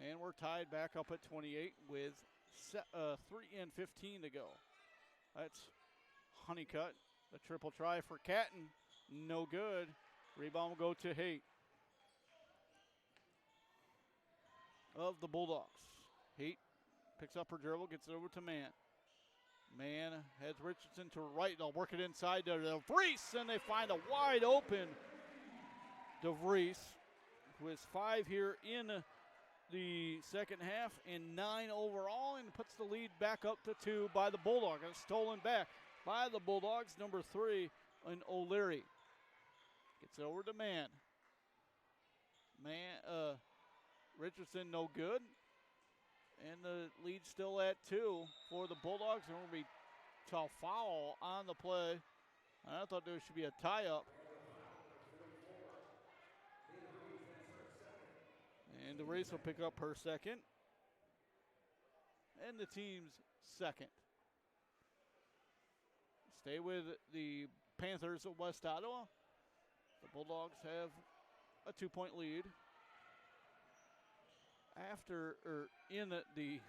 Speaker 1: And we're tied back up at 28 with 3:15 to go. That's Honeycutt. The triple try for Catton. No good. Rebound will go to Haight of the Bulldogs. Haight picks up her dribble, gets it over to Mann. Mann heads Richardson to right. They'll work it inside to DeVries, and they find a wide open DeVries, who has 5 here in the second half and 9 overall, and puts the lead back up to 2 by the Bulldogs. And stolen back by the Bulldogs, number 3 in O'Leary. Gets it over to Mann. Richardson no good. And the lead still at 2 for the Bulldogs. And we'll be a foul on the play. I thought there should be a tie-up. And DeVries will pick up her second. and the team's second. Stay with the Panthers of West Ottawa. The Bulldogs have a 2-point lead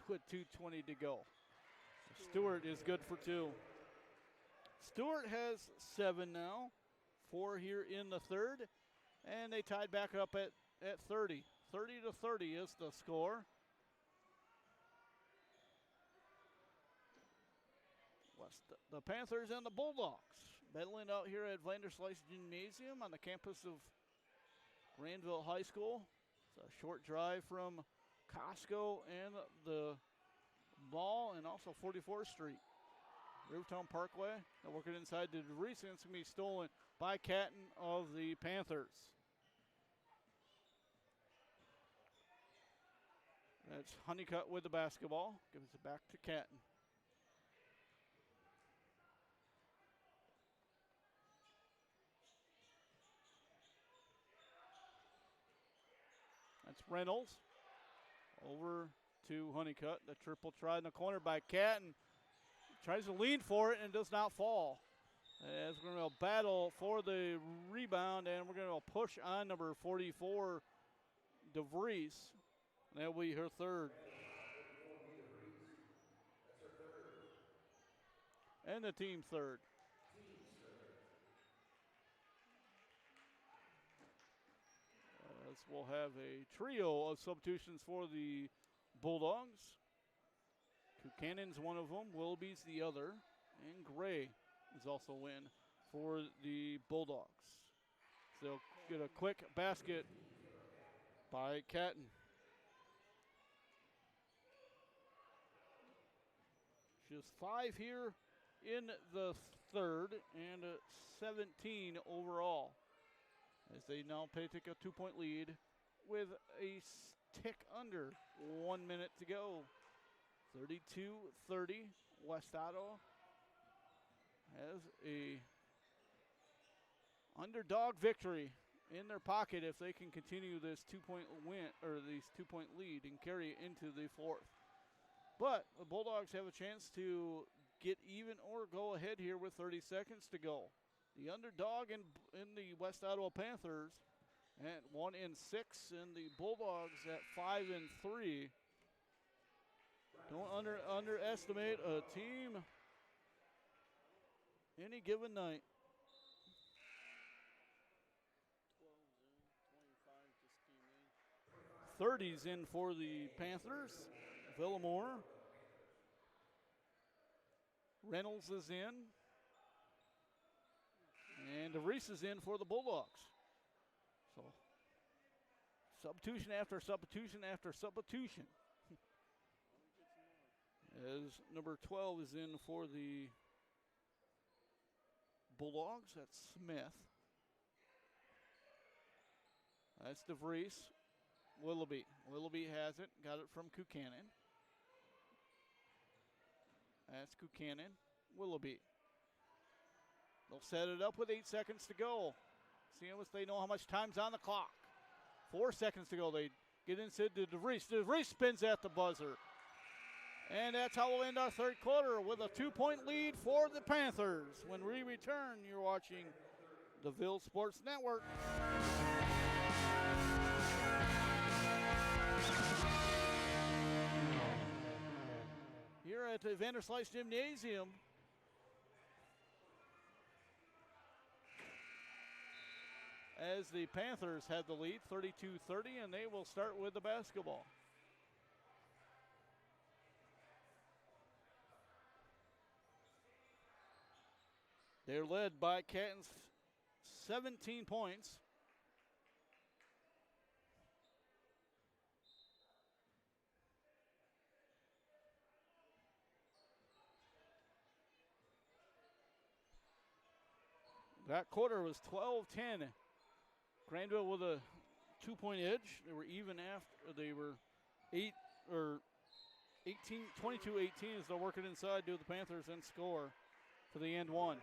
Speaker 1: with 2:20 to go. Stewart is good for 2. Stewart has 7 now, 4 here in the third, and they tied back up at 30. 30-30 is the score. The Panthers and the Bulldogs battling out here at Vanderslice Gymnasium on the campus of Grandville High School. It's a short drive from Costco and the mall, and also 44th Street. Rivertown Parkway. They're working inside the DeVries, and it's going to be stolen by Catton of the Panthers. That's Honeycutt with the basketball. Gives it back to Catton. That's Reynolds. Over to Honeycutt. The triple try in the corner by Catton. Tries to lean for it and does not fall. As we're going to battle for the rebound, and we're going to push on number 44, DeVries. That will be her third. And the team third. As we'll have a trio of substitutions for the Bulldogs. Buchanan's one of them, Willoughby's the other, and Gray is also in for the Bulldogs. So they'll get a quick basket by Catton. Just 5 here in the third and 17 overall, as they now take a 2-point lead with a tick under 1 minute to go. 32-30, West Ottawa has a underdog victory in their pocket if they can continue this 2-point win, or this 2-point lead, and carry it into the fourth. But the Bulldogs have a chance to get even or go ahead here with 30 seconds to go. The underdog in the West Ottawa Panthers at 1-6, and the Bulldogs at 5-3. Don't underestimate a team any given night. 30's in for the Panthers. Villamore. Reynolds is in. And DeVries is in for the Bulldogs. So, substitution after substitution after substitution. As number 12 is in for the Bulldogs, that's Smith. That's DeVries. Willoughby. Willoughby has it, got it from Buchanan. That's Buchanan. Willoughby. They'll set it up with 8 seconds to go. Seeing if they know how much time's on the clock. 4 seconds to go. They get inside to DeVries. DeVries spins at the buzzer. And that's how we'll end our third quarter with a 2-point lead for the Panthers. When we return, you're watching the Ville Sports Network. Here at the Vanderslice Gymnasium. As the Panthers have the lead, 32-30, and they will start with the basketball. They're led by Catton's 17 points. That quarter was 12-10. Grandville with a 2-point edge. They were even after. They were 22-18 as they're working inside to the Panthers and score for the end one.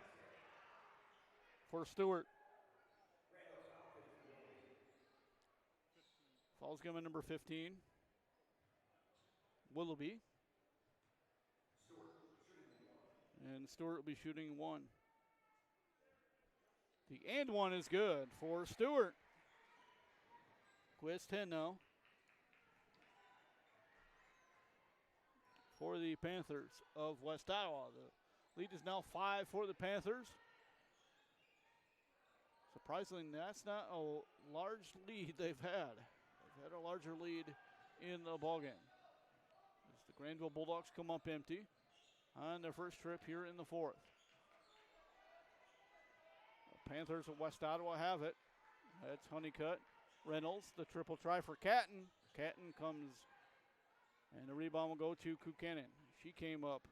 Speaker 1: For Stewart. Foul's coming number 15. Willoughby. And Stewart will be shooting one. The and one is good for Stewart. Quiz 10 now. For the Panthers of West Ottawa. The lead is now 5 for the Panthers. Surprisingly, that's not a large lead they've had. They've had a larger lead in the ballgame. As the Grandville Bulldogs come up empty on their first trip here in the fourth. The Panthers of West Ottawa have it. That's Honeycutt. Reynolds, the triple try for Catton. Catton comes, and the rebound will go to Kukanen. She came up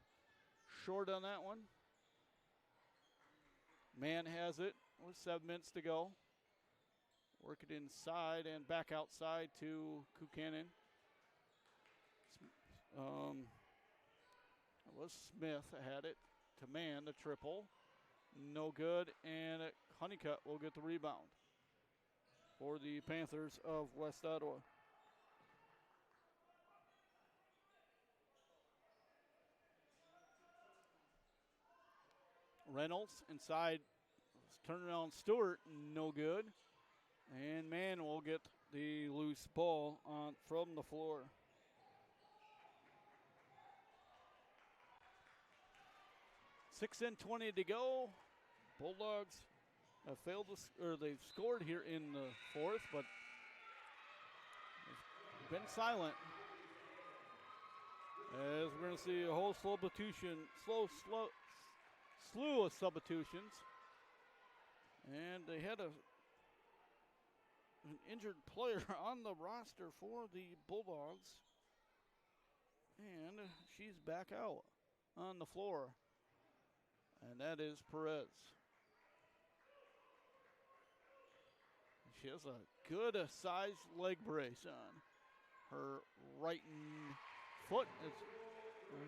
Speaker 1: short on that one. Man has it with 7 minutes to go. Work it inside and back outside to Kukanen. It was Smith that had it to man the triple. No good, and Honeycutt will get the rebound for the Panthers of West Ottawa. Reynolds inside, turnaround Stewart, no good. And Mann will get the loose ball on from the floor. Six and 20 to go. Bulldogs have failed to, or they've scored here in the fourth, but they've been silent. As we're going to see a whole slew of substitutions. And they had an injured player on the roster for the Bulldogs. And she's back out on the floor. And that is Perez. She has a good sized leg brace on. Her right foot is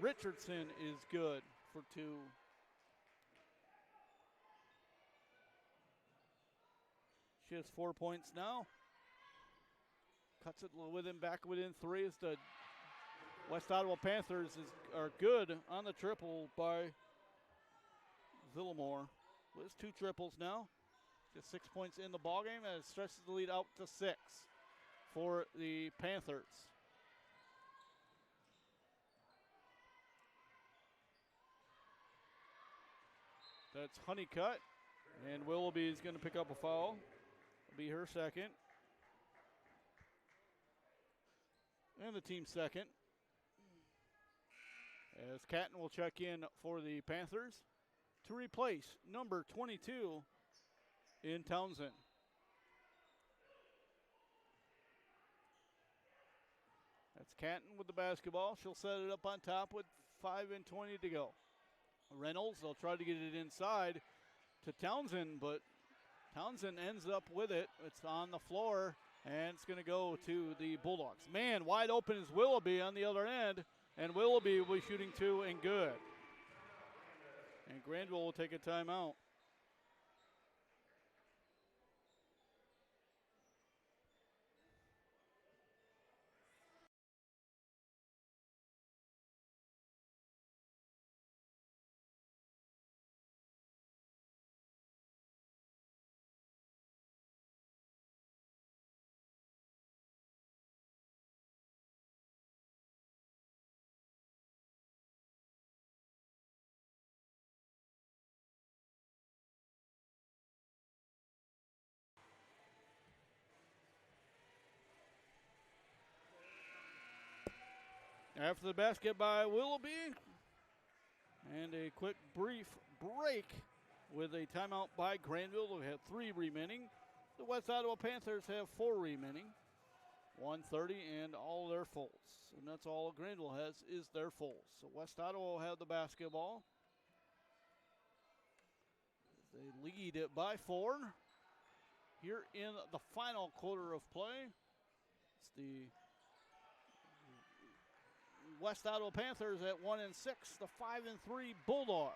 Speaker 1: Richardson is good for 2. She has 4 points now. Cuts it back within 3 as the West Ottawa Panthers are good on the triple by Villamore. With 2 triples now. Just 6 points in the ballgame, and it stretches the lead out to 6 for the Panthers. That's Honeycutt, and Willoughby is going to pick up a foul. It'll be her second. And the team second. As Catton will check in for the Panthers to replace number 22 in Townsend. That's Catton with the basketball. She'll set it up on top with 5 and 20 to go. Reynolds, they'll try to get it inside to Townsend, but Townsend ends up with it. It's on the floor, and it's going to go to the Bulldogs. Man, wide open is Willoughby on the other end, and Willoughby will be shooting 2 and good. And Grandville will take a timeout. After the basket by Willoughby, and a quick brief break with a timeout by Grandville. We have 3 remaining. The West Ottawa Panthers have 4 remaining. 1:30 and all their fulls. And that's all Grandville has is their fulls. So West Ottawa will have the basketball. They lead it by 4 here in the final quarter of play. It's the West Ottawa Panthers at 1 and 6, the 5 and 3 Bulldogs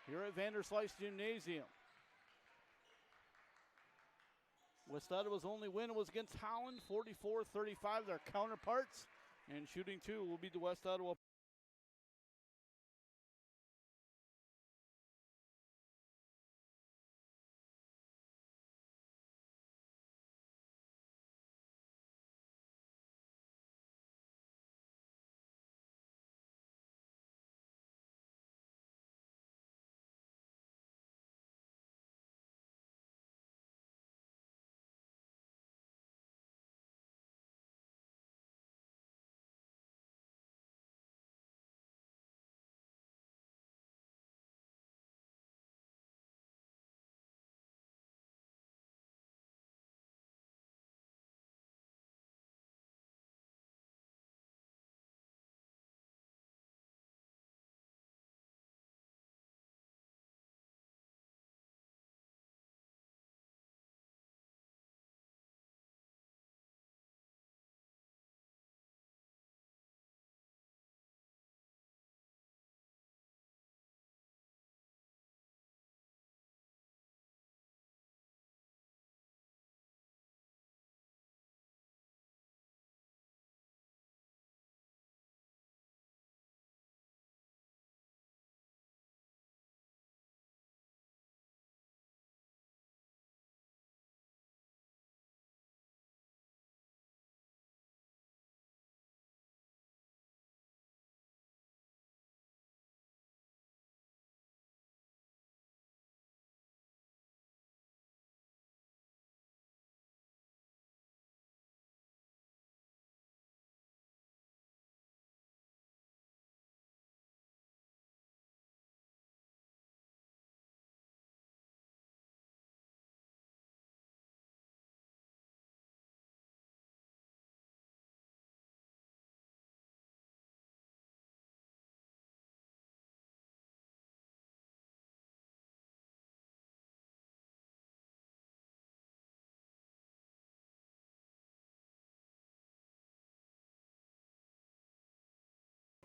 Speaker 1: here at Vanderslice Gymnasium. West Ottawa's only win was against Holland, 44-35, their counterparts, and shooting 2 will be the West Ottawa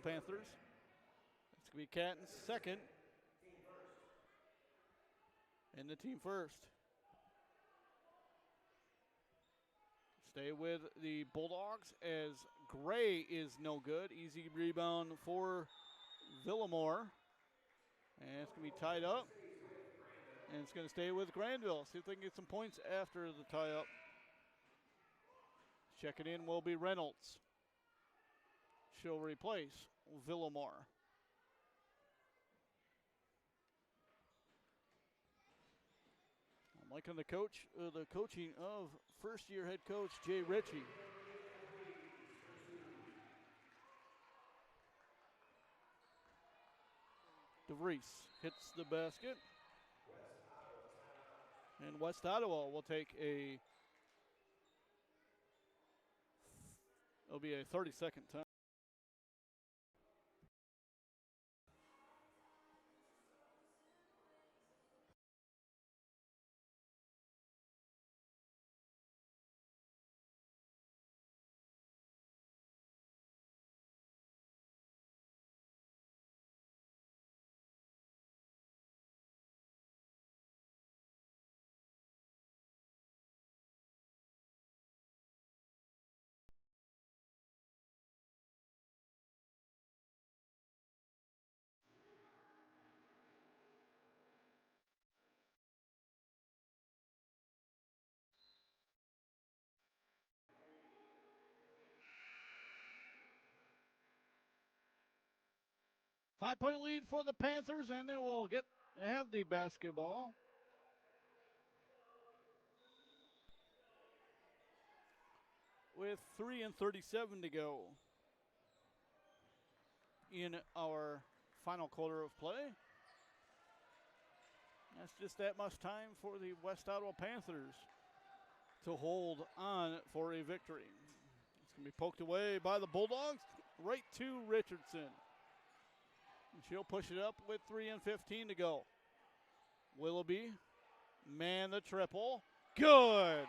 Speaker 1: Panthers. It's going to be Catton's second. And the team first. Stay with the Bulldogs as Gray is no good. Easy rebound for Villamore. And it's going to be tied up. And it's going to stay with Grandville. See if they can get some points after the tie-up. Checking in will be Reynolds. She'll replace Villamore. I'm liking the coaching of first-year head coach Jay Ritchie. DeVries hits the basket. And West Ottawa will take it'll be a 30-second time. Five-point lead for the Panthers, and they will have the basketball. With 3:37 to go in our final quarter of play. That's just that much time for the West Ottawa Panthers to hold on for a victory. It's going to be poked away by the Bulldogs, right to Richardson. And she'll push it up with 3:15 to go. Willoughby, man the triple, good.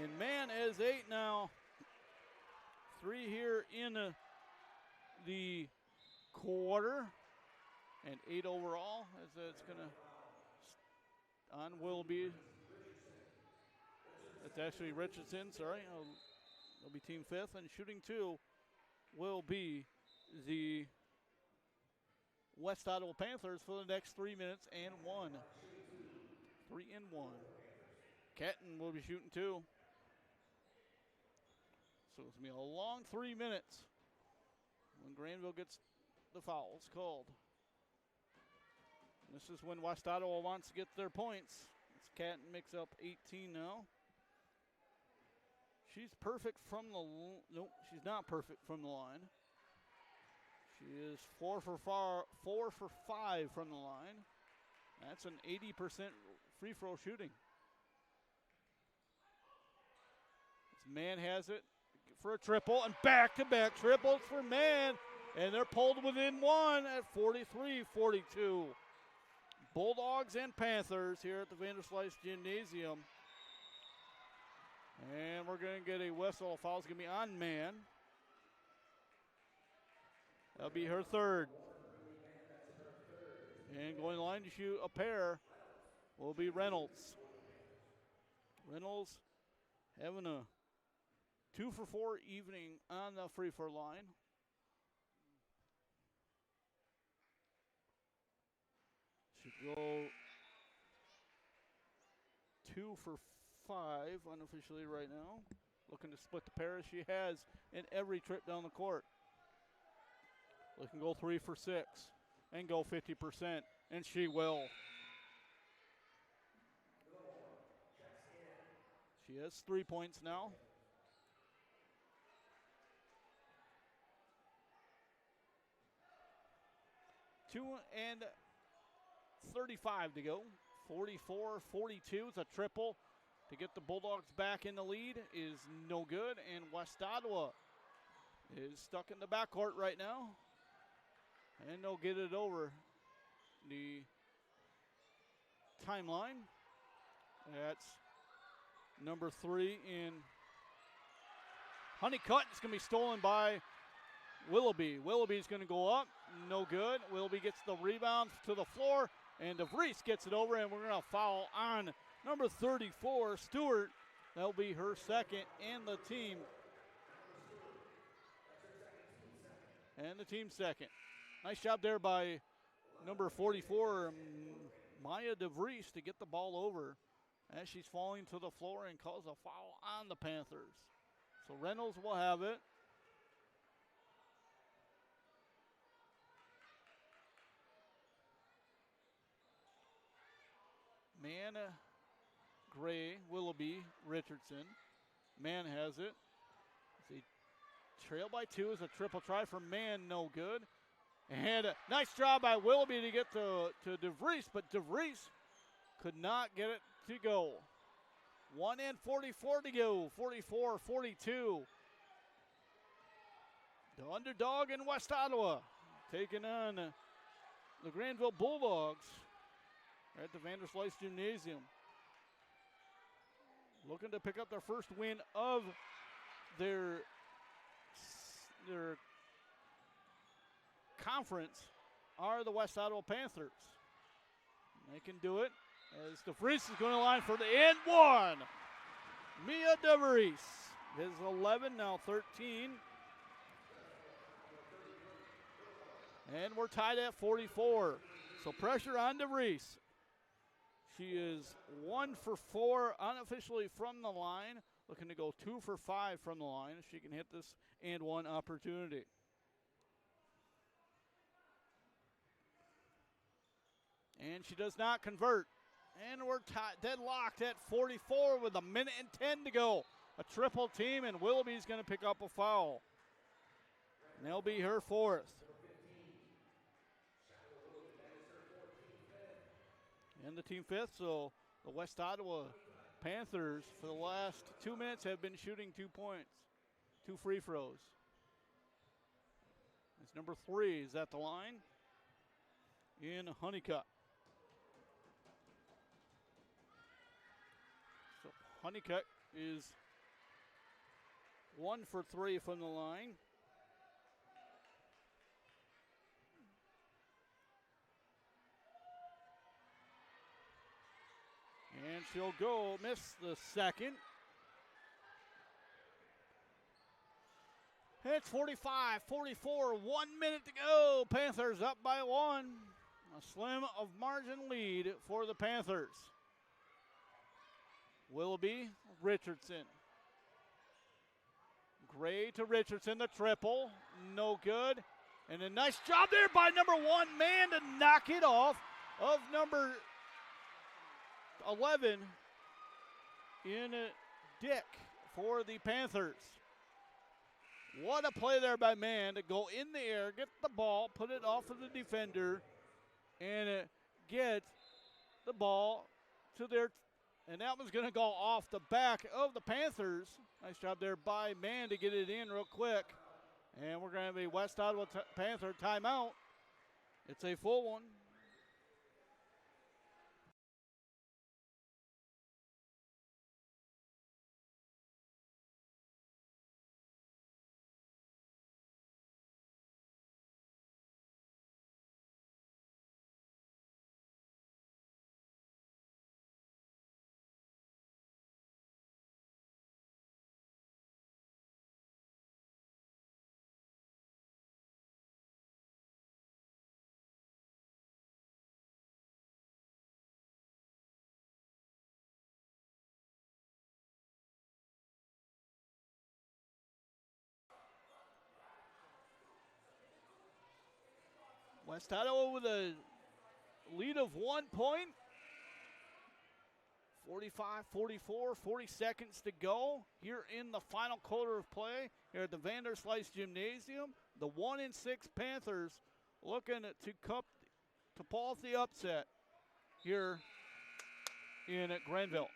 Speaker 1: And man is 8 now. 3 here in the quarter. And 8 overall as it's going to on Willoughby. That's actually Richardson, sorry. It'll be team 5th. And shooting 2 will be the West Ottawa Panthers for the next 3 minutes and 1. 3 and 1. Catton will be shooting 2. So it's going to be a long 3 minutes when Grandville gets the fouls called. This is when West Ottawa wants to get their points. It's Catton makes up 18 now. She's perfect from the nope, she's not perfect from the line. She is 4 for 5 from the line. That's an 80% free throw shooting. This man has it for a triple, and back-to-back triples for Man. And they're pulled within 1 at 43-42. Bulldogs and Panthers here at the Vanderslice Gymnasium. And we're going to get a whistle. Foul is going to be on Man. That'll be her 3rd. And going to the line to shoot a pair will be Reynolds. Reynolds having a 2 for 4 evening on the free throw line. Should go 2 for 5 unofficially right now. Looking to split the pair as she has in every trip down the court. Looking to go 3 for 6 and go 50%, and she will. She has 3 points now. 2:35 to go. 44-42. It's a triple to get the Bulldogs back in the lead is no good, and West Ottawa is stuck in the backcourt right now. And they'll get it over the timeline. That's number 3 in Honeycutt. It's going to be stolen by Willoughby. Willoughby's going to go up. No good. Willoughby gets the rebound to the floor, and DeVries gets it over, and we're going to foul on number 34, Stewart. That'll be her second and the team. And the team second. Nice job there by number 44, Maya DeVries, to get the ball over as she's falling to the floor and calls a foul on the Panthers. So Reynolds will have it. Mann, Gray, Willoughby, Richardson. Mann has it. They trail by 2 is a triple try for Mann, no good. And a nice job by Willoughby to get to DeVries, but DeVries could not get it to go. 1:44 to go, 44-42. The underdog in West Ottawa taking on the Grandville Bulldogs at the Vanderslice Gymnasium. Looking to pick up their first win of their conference are the West Ottawa Panthers. They can do it as DeVries is going to line for the end one. Mia DeVries, his 11, now 13. And we're tied at 44. So pressure on DeVries. She is 1 for 4 unofficially from the line. Looking to go 2 for 5 from the line if she can hit this and one opportunity. And she does not convert. And we're deadlocked at 44 with 1:10 to go. A triple team, and Willoughby's going to pick up a foul. And that'll be her 4th. And the team 5th, so the West Ottawa Panthers for the last 2 minutes have been shooting 2 points, 2 free throws. It's number 3 is at the line in Honeycutt. So Honeycutt is 1 for 3 from the line. And she'll go miss the second. It's 45-44, 1 minute to go. Panthers up by 1. A slim of margin lead for the Panthers. Willoughby, Richardson. Gray to Richardson, the triple, no good. And a nice job there by number 1, Mann, to knock it off of number 11 in Dick for the Panthers. What a play there by Mann to go in the air, get the ball, put it off of the defender, and get the ball to their, and that one's going to go off the back of the Panthers. Nice job there by Mann to get it in real quick. And we're going to have a West Ottawa Panther timeout. It's a full one. West Ottawa with a lead of 1 point. 45-44, 40 seconds to go here in the final quarter of play here at the Vanderslice Gymnasium. The 1-6 Panthers looking to pull off the upset here in Grandville.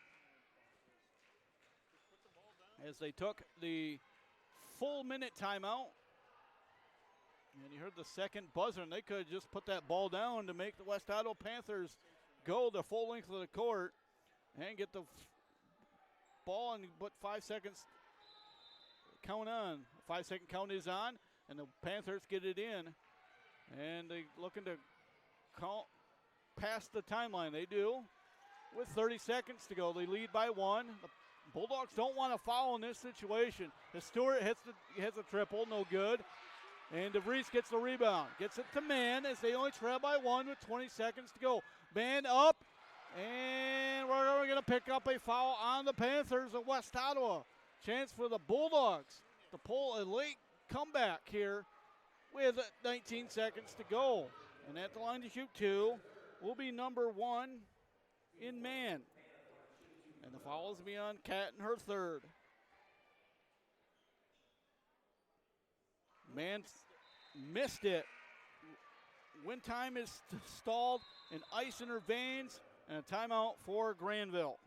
Speaker 1: As they took the full minute timeout. And you heard the second buzzer, and they could have just put that ball down to make the West Ottawa Panthers go the full length of the court and get the ball and put 5 seconds count on. 5 second count is on. and the Panthers get it in. And they looking to call past the timeline. They do with 30 seconds to go. They lead by 1. The Bulldogs don't want to foul in this situation. As Stewart hits a triple, no good. And DeVries gets the rebound. Gets it to Mann as they only trail by 1 with 20 seconds to go. Mann up, and we're going to pick up a foul on the Panthers of West Ottawa. Chance for the Bulldogs to pull a late comeback here with 19 seconds to go. And at the line to shoot 2 will be number 1 in Mann. And the foul is be on Cat in her 3rd. Mann missed it. Win time is stalled, and ice intervenes, and a timeout for Grandville.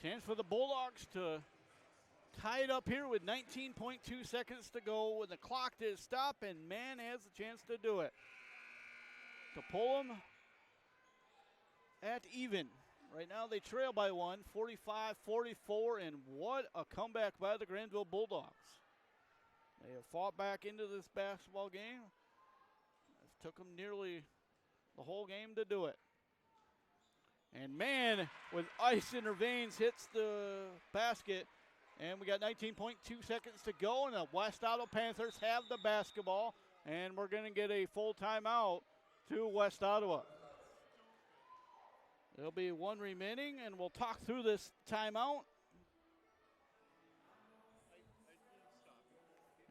Speaker 1: Chance for the Bulldogs to tie it up here with 19.2 seconds to go with the clock to stop, and Mann has a chance to do it. To pull them at even. Right now they trail by 1, 45-44, and what a comeback by the Grandville Bulldogs. They have fought back into this basketball game. It took them nearly the whole game to do it. And Mann, with ice intervenes, hits the basket. And we got 19.2 seconds to go, and the West Ottawa Panthers have the basketball. And we're going to get a full timeout to West Ottawa. There'll be 1 remaining, and we'll talk through this timeout.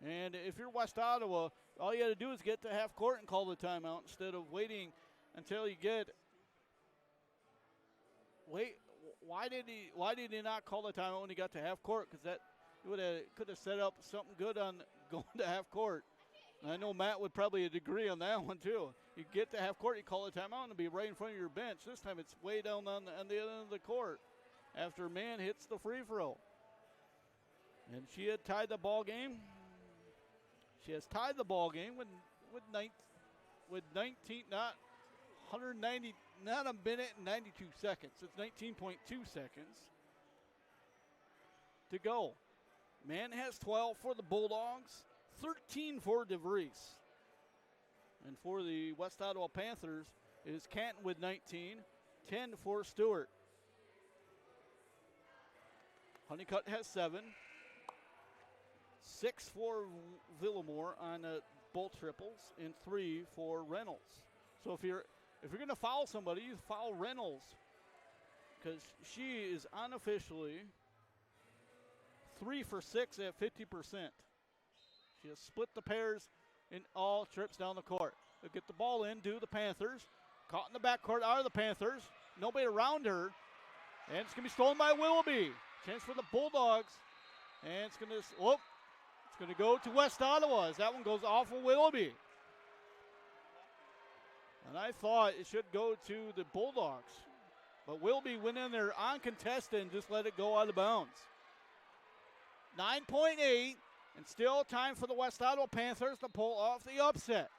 Speaker 1: And if you're West Ottawa, all you got to do is get to half court and call the timeout instead of waiting until you get. Why did he not call the timeout when he got to half court? Because that could have set up something good on going to half court. And I know Matt would probably agree on that one too. You get to half court, you call the timeout, and it'll be right in front of your bench. This time it's way down on the other end of the court after Mann hits the free throw. And she had tied the ball game. She has tied the ball game with 19, not 190. Not a minute and 92 seconds. It's 19.2 seconds to go. Mann has 12 for the Bulldogs, 13 for DeVries. And for the West Ottawa Panthers, it is Canton with 19, 10 for Stewart. Honeycutt has 7, 6 for Villamore on both triples, and 3 for Reynolds. So if you're going to foul somebody, you foul Reynolds, because she is unofficially 3 for 6 at 50%. She has split the pairs in all trips down the court. They'll get the ball in, do the Panthers. Caught in the backcourt are the Panthers. Nobody around her. And it's going to be stolen by Willoughby. Chance for the Bulldogs. And it's going to go to West Ottawa as that one goes off of Willoughby. And I thought it should go to the Bulldogs. But Willoughby went in there uncontested and just let it go out of bounds. 9.8, and still time for the West Ottawa Panthers to pull off the upset.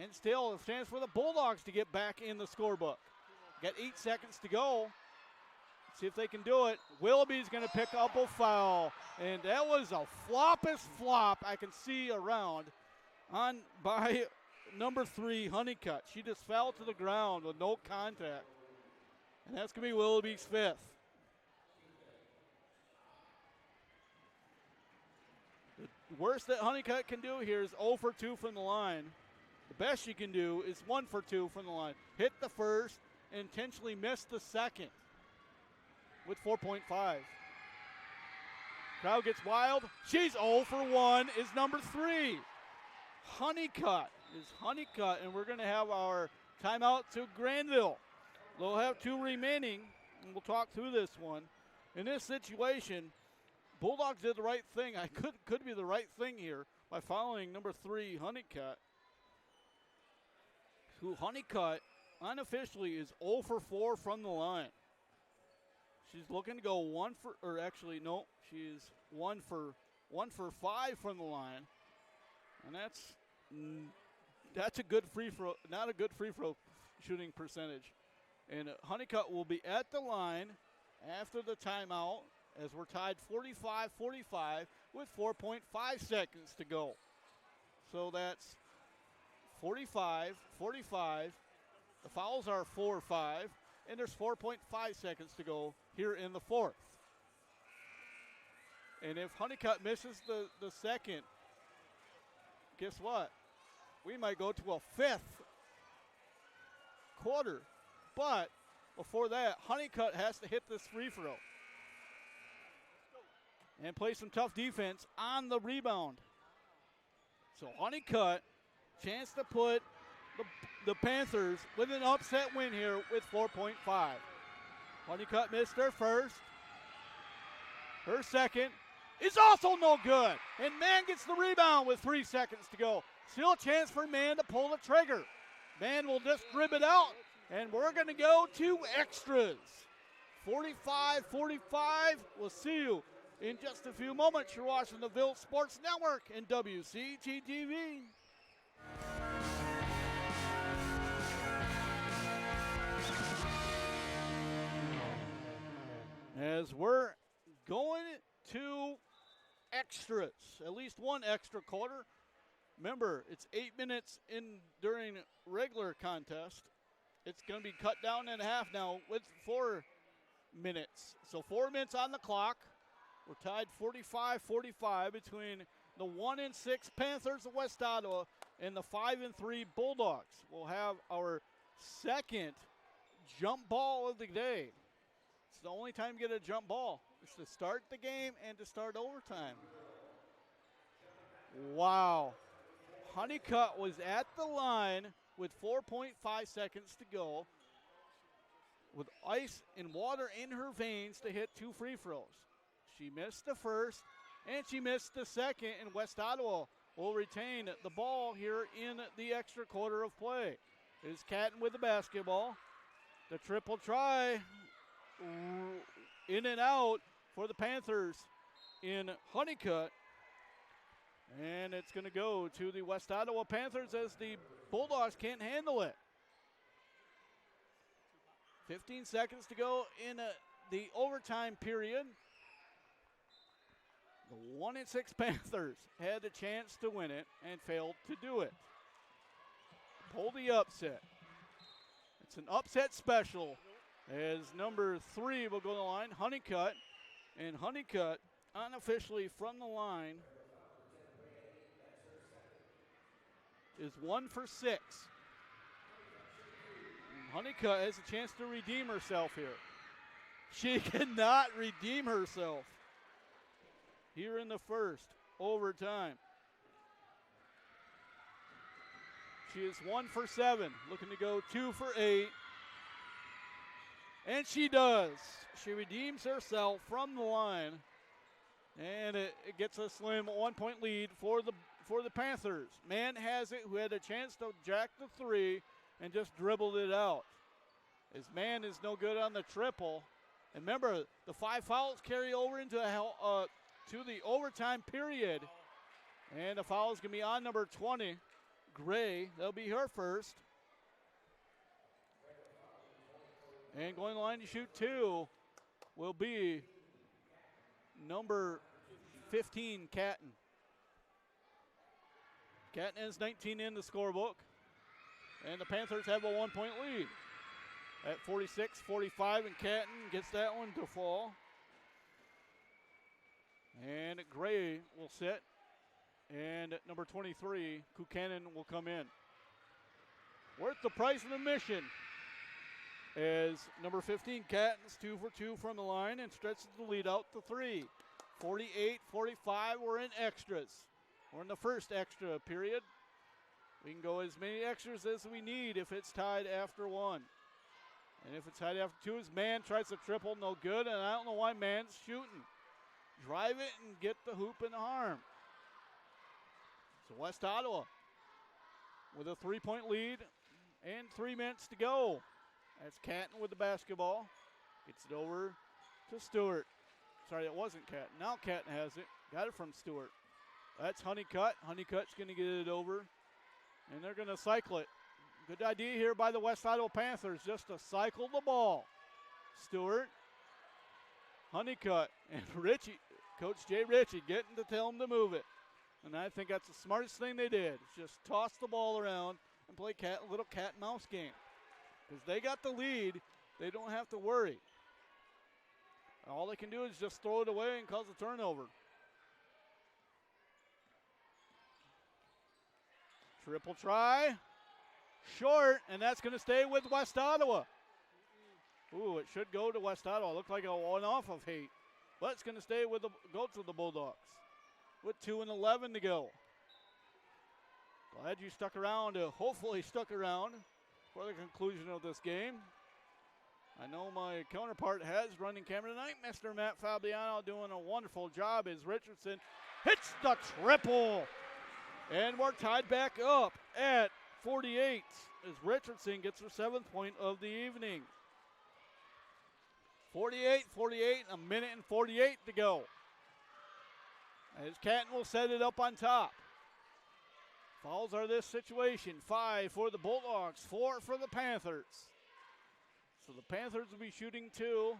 Speaker 1: And still a chance for the Bulldogs to get back in the scorebook. Got 8 seconds to go. See if they can do it. Willoughby's going to pick up a foul. And that was a floppest flop I can see around by number 3, Honeycutt. She just fell to the ground with no contact. And that's going to be Willoughby's 5th. The worst that Honeycutt can do here is 0 for 2 from the line. The best you can do is 1 for 2 from the line. Hit the first and intentionally miss the second with 4.5. Crowd gets wild. She's 0 for 1 is number 3. Honeycutt is Honeycutt, and we're going to have our timeout to Grandville. They'll have 2 remaining, and we'll talk through this one. In this situation, Bulldogs did the right thing. I could be the right thing here by following number 3, Honeycutt, who Honeycutt unofficially is 0 for 4 from the line. She's looking to go 1 for, or actually no, she's 1 for 5 from the line, and that's a good free throw, not a good free throw shooting percentage. And Honeycutt will be at the line after the timeout as we're tied 45-45 with 4.5 seconds to go. So that's 45. The fouls are 4-5, and there's 4.5 seconds to go here in the fourth. And if Honeycutt misses the second, guess what? We might go to a 5th quarter. But before that, Honeycutt has to hit this free throw and play some tough defense on the rebound. So Honeycutt, chance to put the Panthers with an upset win here with 4.5. Honeycutt missed her first. Her second is also no good. And Mann gets the rebound with 3 seconds to go. Still a chance for Mann to pull the trigger. Mann will just rib it out. And we're going to go to extras. 45-45. We'll see you in just a few moments. You're watching the Ville Sports Network and WCTV. As we're going to extras, at least one extra quarter. Remember, it's 8 minutes in during regular contest. It's going to be cut down in half now with 4 minutes. So 4 minutes on the clock. We're tied 45-45 between the 1-6 Panthers of West Ottawa and the 5-3 Bulldogs. We'll have our second jump ball of the day. It's the only time you get a jump ball. It's to start the game and to start overtime. Wow. Honeycutt was at the line with 4.5 seconds to go, with ice and water in her veins to hit 2 free throws. She missed the first, and she missed the second, and West Ottawa will retain the ball here in the extra quarter of play. It is Catton with the basketball. The triple try, in and out for the Panthers in Honeycutt. And it's going to go to the West Ottawa Panthers as the Bulldogs can't handle it. 15 seconds to go in the overtime period. The 1-6 Panthers had the chance to win it and failed to do it. Pull the upset. It's an upset special as number 3 will go to the line, Honeycutt. And Honeycutt unofficially from the line is 1 for 6. Honeycutt has a chance to redeem herself here. She cannot redeem herself here in the first overtime. She is 1 for 7, looking to go 2 for 8. And she does. She redeems herself from the line. And it gets a slim 1-point lead for the Panthers. Mann has it, who had a chance to jack the 3 and just dribbled it out. As Mann is no good on the triple. And remember, the 5 fouls carry over into to the overtime period. And the foul is going to be on number 20, Gray. That'll be her first. And going to the line to shoot 2 will be number 15, Catton. Catton has 19 in the scorebook. And the Panthers have a 1-point lead at 46-45, and Catton gets that one to fall. And Gray will sit. And at number 23, Kukanen will come in. worth the price of admission. As number 15, Catton's 2 for 2 from the line and stretches the lead out to 3. 48-45, we're in extras. We're in the first extra period. We can go as many extras as we need if it's tied after 1. And if it's tied after 2, his man tries to triple, no good, and I don't know why man's shooting. Drive it and get the hoop in the arm. So West Ottawa with a 3-point lead and 3 minutes to go. That's Catton with the basketball. Gets it over to Stewart. Sorry, it wasn't Catton. Now Catton has it. Got it from Stewart. That's Honeycutt. Honeycutt's going to get it over, and they're going to cycle it. Good idea here by the West Ottawa Panthers just to cycle the ball. Stewart, Honeycutt, and Ritchie, Coach Jay Ritchie getting to tell him to move it. And I think that's the smartest thing they did. Just toss the ball around and play a little cat and mouse game. Because they got the lead, they don't have to worry. All they can do is just throw it away and cause a turnover. Triple try. Short, and that's going to stay with West Ottawa. Ooh, it should go to West Ottawa. Looked like a one-off of Haight. But it's going to stay with go to the Bulldogs with 2:11 to go. Glad you stuck around, hopefully stuck around for the conclusion of this game. I know my counterpart has running camera tonight, Mr. Matt Fabiano, doing a wonderful job as Richardson hits the triple. And we're tied back up at 48 as Richardson gets her 7th point of the evening. 48, a minute and 48 to go. As Catton will set it up on top. Fouls are this situation. 5 for the Bulldogs, 4 for the Panthers. So the Panthers will be shooting 2,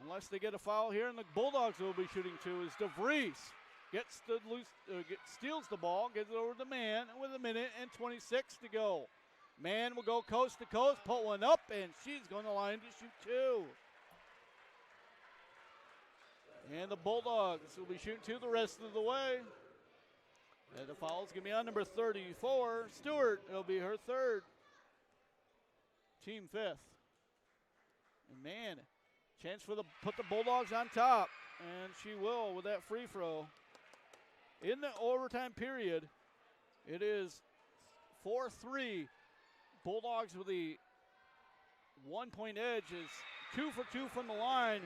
Speaker 1: unless they get a foul here, and the Bulldogs will be shooting 2 as DeVries gets the steals the ball, gets it over to Mann with a minute and 26 to go. Mann will go coast to coast, put one up, and she's going to line to shoot 2. And the Bulldogs will be shooting 2 the rest of the way. And the foul's going to be on number 34, Stewart. It'll be her 3rd. Team 5th. And man, chance for put the Bulldogs on top. And she will with that free throw. In the overtime period, it is 4-3. Bulldogs with the 1-point edge is 2 for 2 from the line.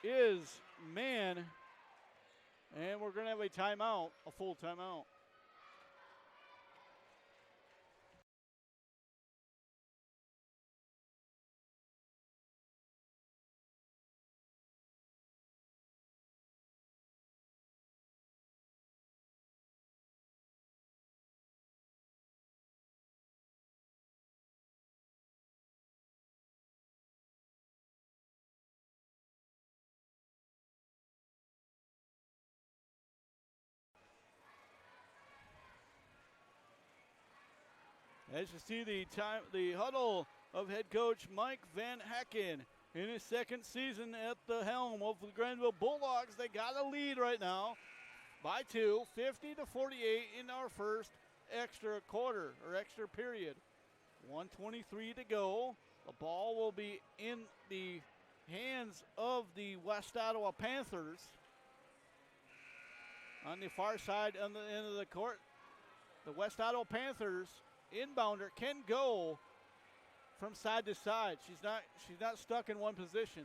Speaker 1: Is Mann. And we're going to have a timeout, a full timeout. As you see the huddle of head coach Mike Van Hecken in his 2nd season at the helm of the Grandville Bulldogs. They got a lead right now by 2, 50-48 in our first extra quarter or extra period. 1:23 to go. The ball will be in the hands of the West Ottawa Panthers on the far side on the end of the court. The West Ottawa Panthers inbounder can go from side to side. She's not stuck in one position.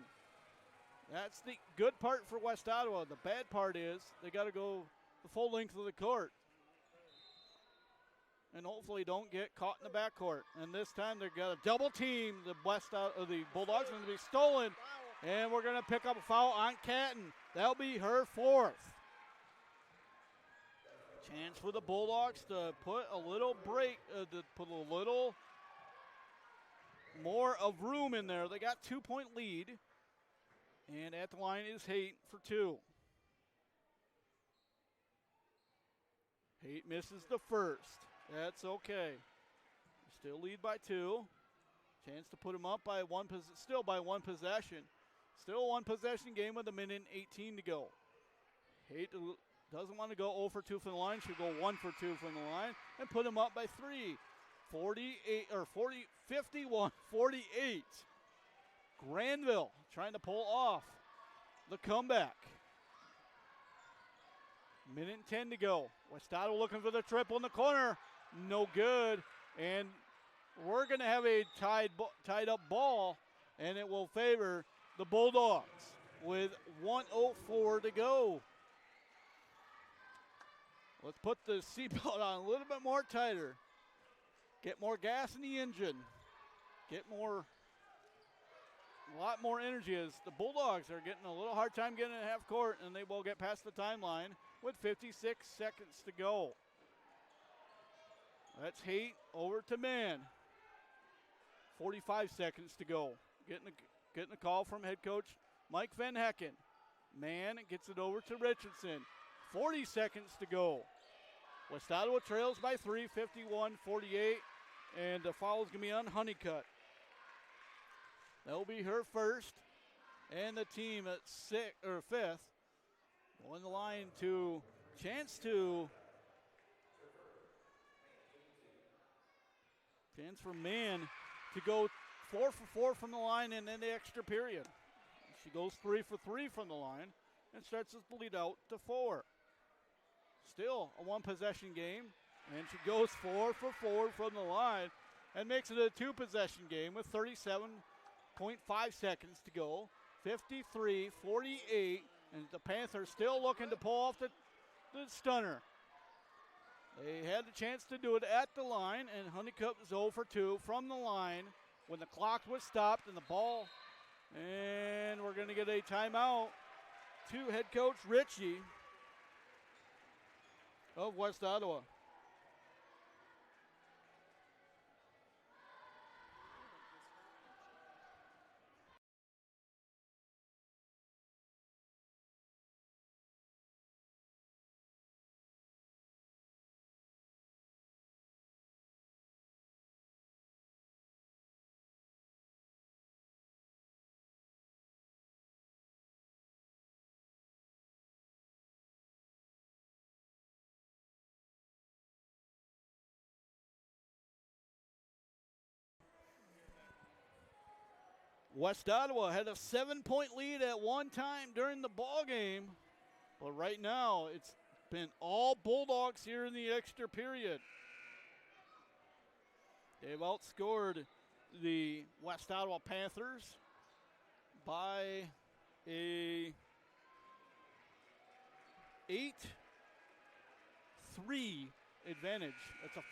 Speaker 1: That's the good part for West Ottawa. The bad part is they got to go the full length of the court and hopefully don't get caught in the backcourt. And this time they've got a double team. The Bulldogs going to be stolen, and we're going to pick up a foul on Catton. That'll be her 4th. Chance for the Bulldogs to put a little break, to put a little more of room in there. They got 2-point lead, and at the line is Haight for 2. Haight misses the first. That's okay. Still lead by 2. Chance to put them up by still by 1 possession. Still a 1 possession game with a minute and 18 to go. Haight doesn't want to go 0 for 2 from the line. She'll go 1 for 2 from the line and put them up by 3. 51-48. Grandville trying to pull off the comeback. Minute and 10 to go. West Ottawa looking for the triple in the corner. No good. And we're going to have a tied up ball, and it will favor the Bulldogs with 1:04 to go. Let's put the seatbelt on a little bit more tighter. Get more gas in the engine. Get a lot more energy as the Bulldogs are getting a little hard time getting at half court, and they will get past the timeline with 56 seconds to go. That's Haight over to Mann. 45 seconds to go. Getting a call from head coach Mike Van Hecken. Mann gets it over to Richardson. 40 seconds to go. West Ottawa trails by 3, 51-48, and the foul is going to be on Honeycutt. That will be her first, and the team at 5th on the line to chance for Mann to go 4 for 4 from the line and then the extra period. She goes 3 for 3 from the line and starts to bleed out to 4. Still a one-possession game, and she goes 4 for 4 from the line and makes it a two-possession game with 37.5 seconds to go. 53-48, and the Panthers still looking to pull off the stunner. They had the chance to do it at the line, and Honeycutt was 0 for 2 from the line when the clock was stopped and the ball. And we're going to get a timeout to head coach Ritchie of West Ottawa. West Ottawa had a 7-point lead at one time during the ball game, but right now it's been all Bulldogs here in the extra period. They've outscored the West Ottawa Panthers by a 8-3 advantage. That's a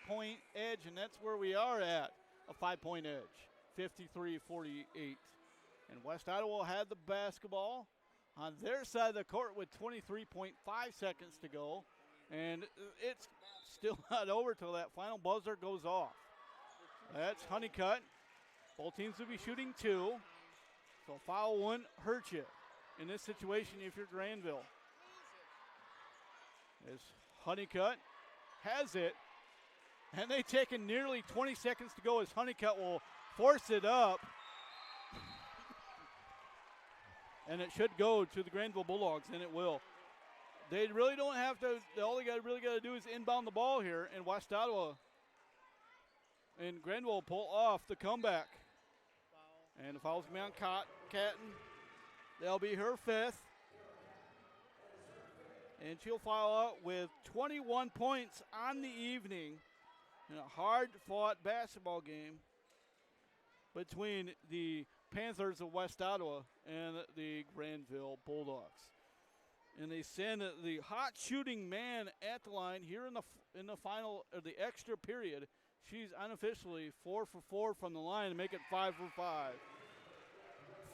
Speaker 1: 5-point edge, and that's where we are at, a 5-point edge. 53-48. And West Ottawa had the basketball on their side of the court with 23.5 seconds to go. And it's still not over till that final buzzer goes off. That's Honeycutt. Both teams will be shooting 2. So foul wouldn't hurt you in this situation if you're Grandville. As Honeycutt has it. And they taken nearly 20 seconds to go as Honeycutt will force it up, and it should go to the Grandville Bulldogs, and it will. They really don't have to. All they really got to do is inbound the ball here, and West Ottawa and Grandville pull off the comeback. And the foul's going to be on Catton. That'll be her 5th, and she'll foul out with 21 points on the evening in a hard-fought basketball game between the Panthers of West Ottawa and the Grandville Bulldogs. And they send the hot shooting man at the line here in the final of the extra period. She's unofficially 4 for 4 from the line to make it 5 for 5.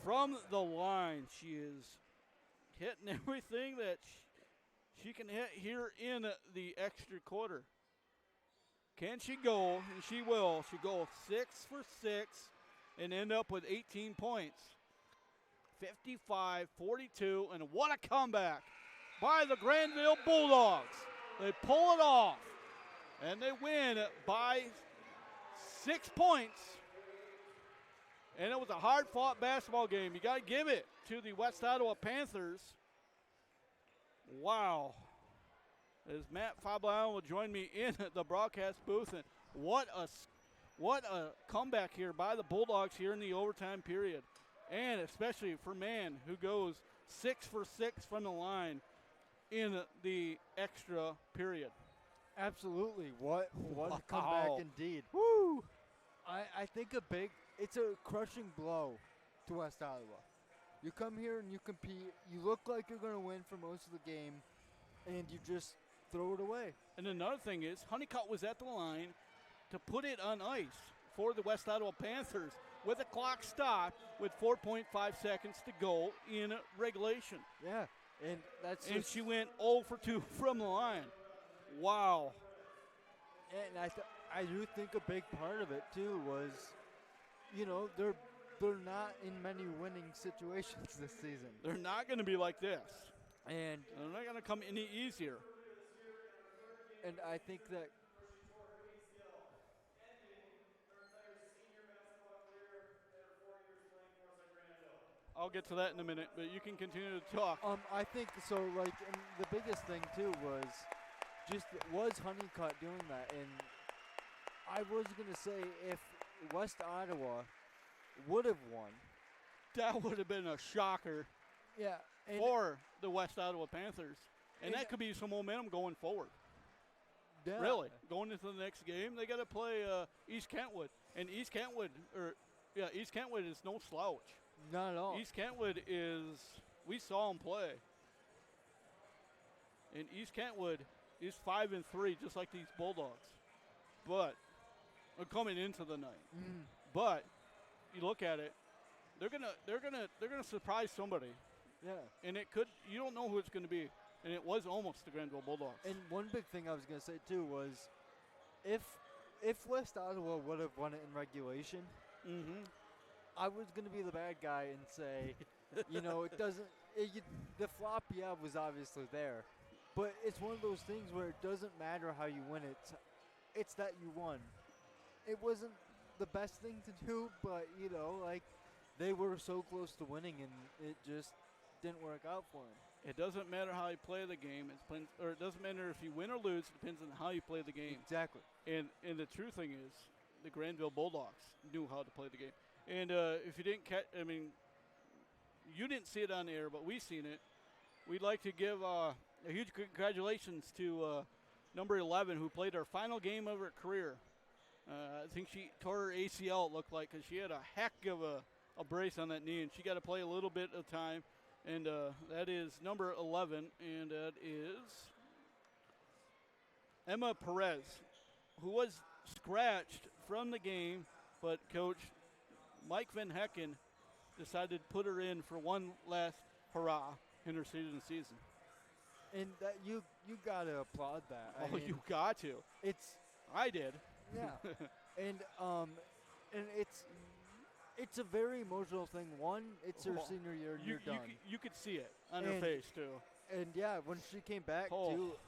Speaker 1: From the line, she is hitting everything that she can hit here in the extra quarter. Can she go? And she will. She go 6 for 6. And end up with 18 points. 55-42, and what a comeback by the Grandville Bulldogs. They pull it off, and they win by 6 points. And it was a hard-fought basketball game. You got to give it to the West Ottawa Panthers. Wow. As Matt Fabiano will join me in the broadcast booth, and what a comeback here by the Bulldogs here in the overtime period, and especially for Mann, who goes 6 for 6 from the line in the extra period.
Speaker 2: Absolutely. What
Speaker 1: Wow.
Speaker 2: a comeback indeed.
Speaker 1: Woo!
Speaker 2: I think it's a crushing blow to West Ottawa. You come here and you compete. You look like you're going to win for most of the game, and you just throw it away.
Speaker 1: And another thing is, Honeycutt was at the line to put it on ice for the West Ottawa Panthers with a clock stop with 4.5 seconds to go in regulation.
Speaker 2: Yeah, and
Speaker 1: And she went 0 for 2 from the line. Wow.
Speaker 2: And I do think a big part of it too was, they're not in many winning situations this season,
Speaker 1: They're not going to be like this.
Speaker 2: and
Speaker 1: They're not going to come any easier.
Speaker 2: I think that
Speaker 1: I'll get to that in a minute, but you can continue to talk.
Speaker 2: I think so. Like, and the biggest thing too was Honeycutt doing that, and I was gonna say if West Ottawa would have won,
Speaker 1: That would have been a shocker
Speaker 2: yeah, and
Speaker 1: for the West Ottawa Panthers. And
Speaker 2: And-
Speaker 1: that could be some momentum going forward.
Speaker 2: yeah,
Speaker 1: Really. Going into the next game, they got to play East Kentwood. And East Kentwood is no slouch.
Speaker 2: not at all.
Speaker 1: East Kentwood we saw them play. And East Kentwood is 5-3, just like these Bulldogs. But coming into the night.
Speaker 2: Mm,
Speaker 1: But you look at it, they're gonna surprise somebody.
Speaker 2: yeah,
Speaker 1: And you don't know who it's gonna be. And it was almost the Grandville Bulldogs.
Speaker 2: and one big thing I was gonna say too was if West Ottawa would have won it in regulation,
Speaker 1: Mm-hmm.
Speaker 2: I was gonna be the bad guy and say, it doesn't. The flop, was obviously there, but it's one of those things where it doesn't matter how you win it. It's that you won. It wasn't the best thing to do, but they were so close to winning, and it just didn't work out for them.
Speaker 1: It doesn't matter how you play the game. It doesn't matter if you win or lose. It depends on how you play the game.
Speaker 2: Exactly.
Speaker 1: And the true thing is, the Grandville Bulldogs knew how to play the game. And if you didn't catch, you didn't see it on the air, but we seen it. We'd like to give a huge congratulations to number 11, who played her final game of her career. I think she tore her ACL, it looked like, because she had a heck of a brace on that knee, and she got to play a little bit of time. And that is number 11, and that is Emma Perez, who was scratched from the game, but Coach Mike Van Hecken decided to put her in for one last hurrah in her season.
Speaker 2: And that you gotta applaud that. I mean,
Speaker 1: You got to. I did.
Speaker 2: Yeah, and it's a very emotional thing. One, it's her
Speaker 1: Oh,
Speaker 2: senior year, and you're done.
Speaker 1: You could see it on her
Speaker 2: And-
Speaker 1: face, too.
Speaker 2: And yeah, when she came back
Speaker 1: Oh.
Speaker 2: too,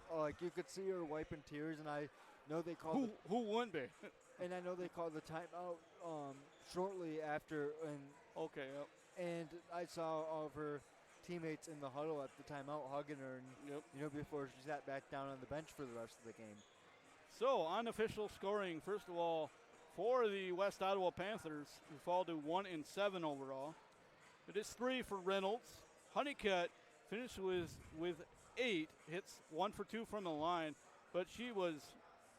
Speaker 2: you could see her wiping tears, and I know they called
Speaker 1: Who wouldn't be?
Speaker 2: and I know they called the timeout shortly after,
Speaker 1: Okay, yep.
Speaker 2: and I saw all of her teammates in the huddle at the timeout hugging her, and
Speaker 1: Yep.
Speaker 2: before she sat back down on the bench for the rest of the game.
Speaker 1: So, unofficial scoring, first of all, for the West Ottawa Panthers, who fall to 1-7 overall. It is 3 for Reynolds. Honeycutt finished with 8, hits 1 for 2 from the line, but she was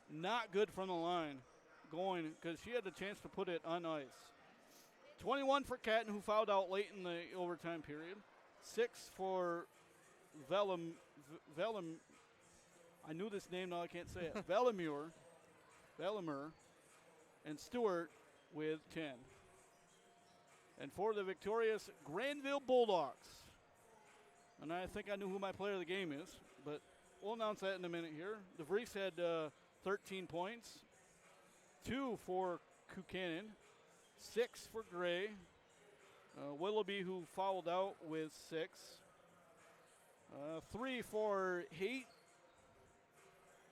Speaker 1: not good from the line going because she had a chance to put it on ice. 21 for Catton, who fouled out late in the overtime period. 6 for Velum. I knew this name, now I can't say it. Vellemur, and Stewart with 10. And for the victorious Grandville Bulldogs, and I think I knew who my player of the game is, but we'll announce that in a minute here. DeVries had 13 points, 2 for Buchanan, 6 for Gray, Willoughby, who fouled out with 6, 3 for Haight,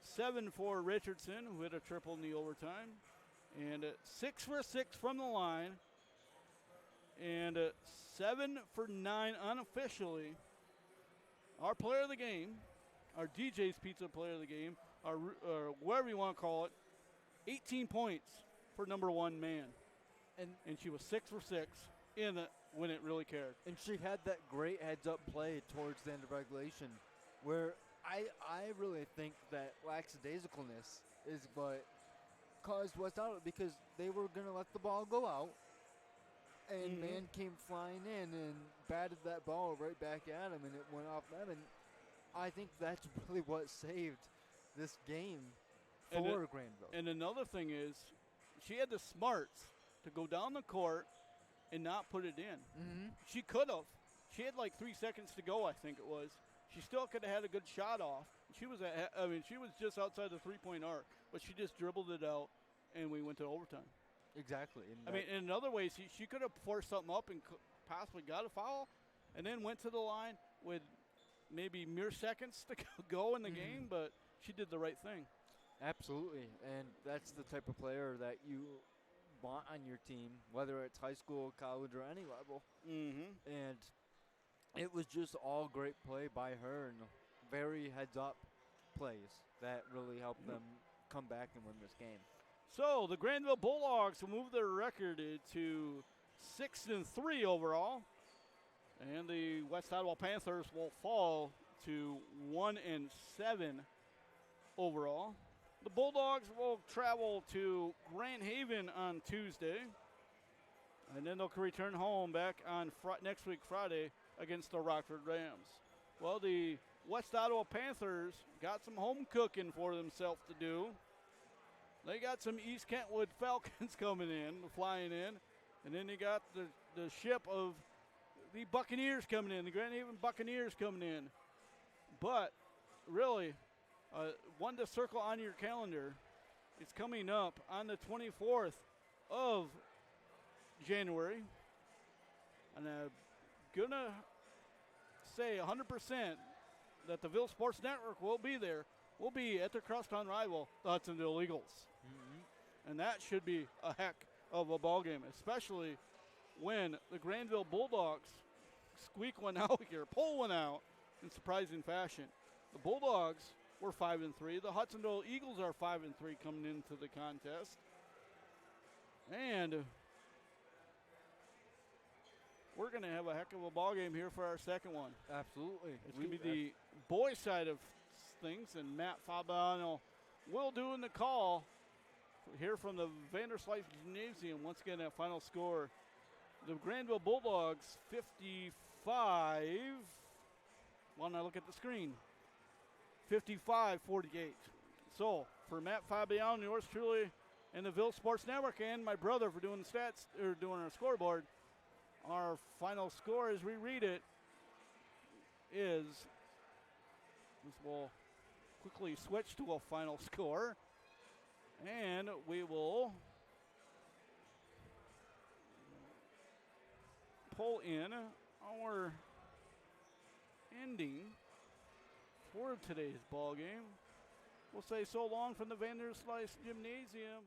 Speaker 1: 7 for Richardson, who hit a triple in the overtime, and 6 for 6 from the line, and 7 for 9 unofficially our player of the game, our DJ's Pizza player of the game, or whatever you want to call it, 18 points for number one man. And she was 6 for 6 in it when it really cared.
Speaker 2: And she had that great heads-up play towards the end of regulation where I really think that lackadaisicalness is what caused West Ottawa, because they were going to let the ball go out, and man came flying in and batted that ball right back at him, and it went off them. And I think that's really what saved this game for Grandville.
Speaker 1: And another thing is, she had the smarts to go down the court and not put it in.
Speaker 2: Mm-hmm.
Speaker 1: She could have. She had like 3 seconds to go, I think it was. She still could have had a good shot off. She was just outside the three-point arc, but she just dribbled it out, and we went to overtime.
Speaker 2: Exactly.
Speaker 1: In other ways, she could have forced something up and possibly got a foul, and then went to the line with maybe mere seconds to go in the game, but she did the right thing.
Speaker 2: Absolutely, and that's the type of player that you want on your team, whether it's high school, college, or any level.
Speaker 1: Mm-hmm.
Speaker 2: And it was just all great play by her and very heads-up plays that really helped them come back and win this game.
Speaker 1: So the Grandville Bulldogs will move their record to 6-3 overall, and the West Ottawa Panthers will fall to 1-7 overall. The Bulldogs will travel to Grand Haven on Tuesday, and then they'll return home back on next week, Friday, against the Rockford Rams. Well, the West Ottawa Panthers got some home cooking for themselves to do. They got some East Kentwood Falcons flying in, and then they got the ship of the Buccaneers coming in, the Grand Haven Buccaneers coming in. But really, one to circle on your calendar. It's coming up on the 24th of January. And I'm going to say 100% that the Ville Sports Network will be there. We'll be at the crosstown rival, the Hudsonville Eagles. Mm-hmm. And that should be a heck of a ball game, especially when the Grandville Bulldogs squeak one out here, pull one out in surprising fashion. The Bulldogs were 5-3. The Hudsonville Eagles are 5-3 coming into the contest. And we're going to have a heck of a ball game here for our second one.
Speaker 2: Absolutely.
Speaker 1: It's going to be the boys' side of things, and Matt Fabiano will do in the call here from the Vanderslice Gymnasium. Once again, that final score, the Grandville Bulldogs 55. When I look at the screen, 55-48. So for Matt Fabiano, yours truly, and the Ville Sports Network, and my brother for doing the stats or doing our scoreboard, our final score as we read it is, this will quickly switch to a final score, and we will pull in our ending for today's ball game. We'll say so long from the Vanderslice Gymnasium.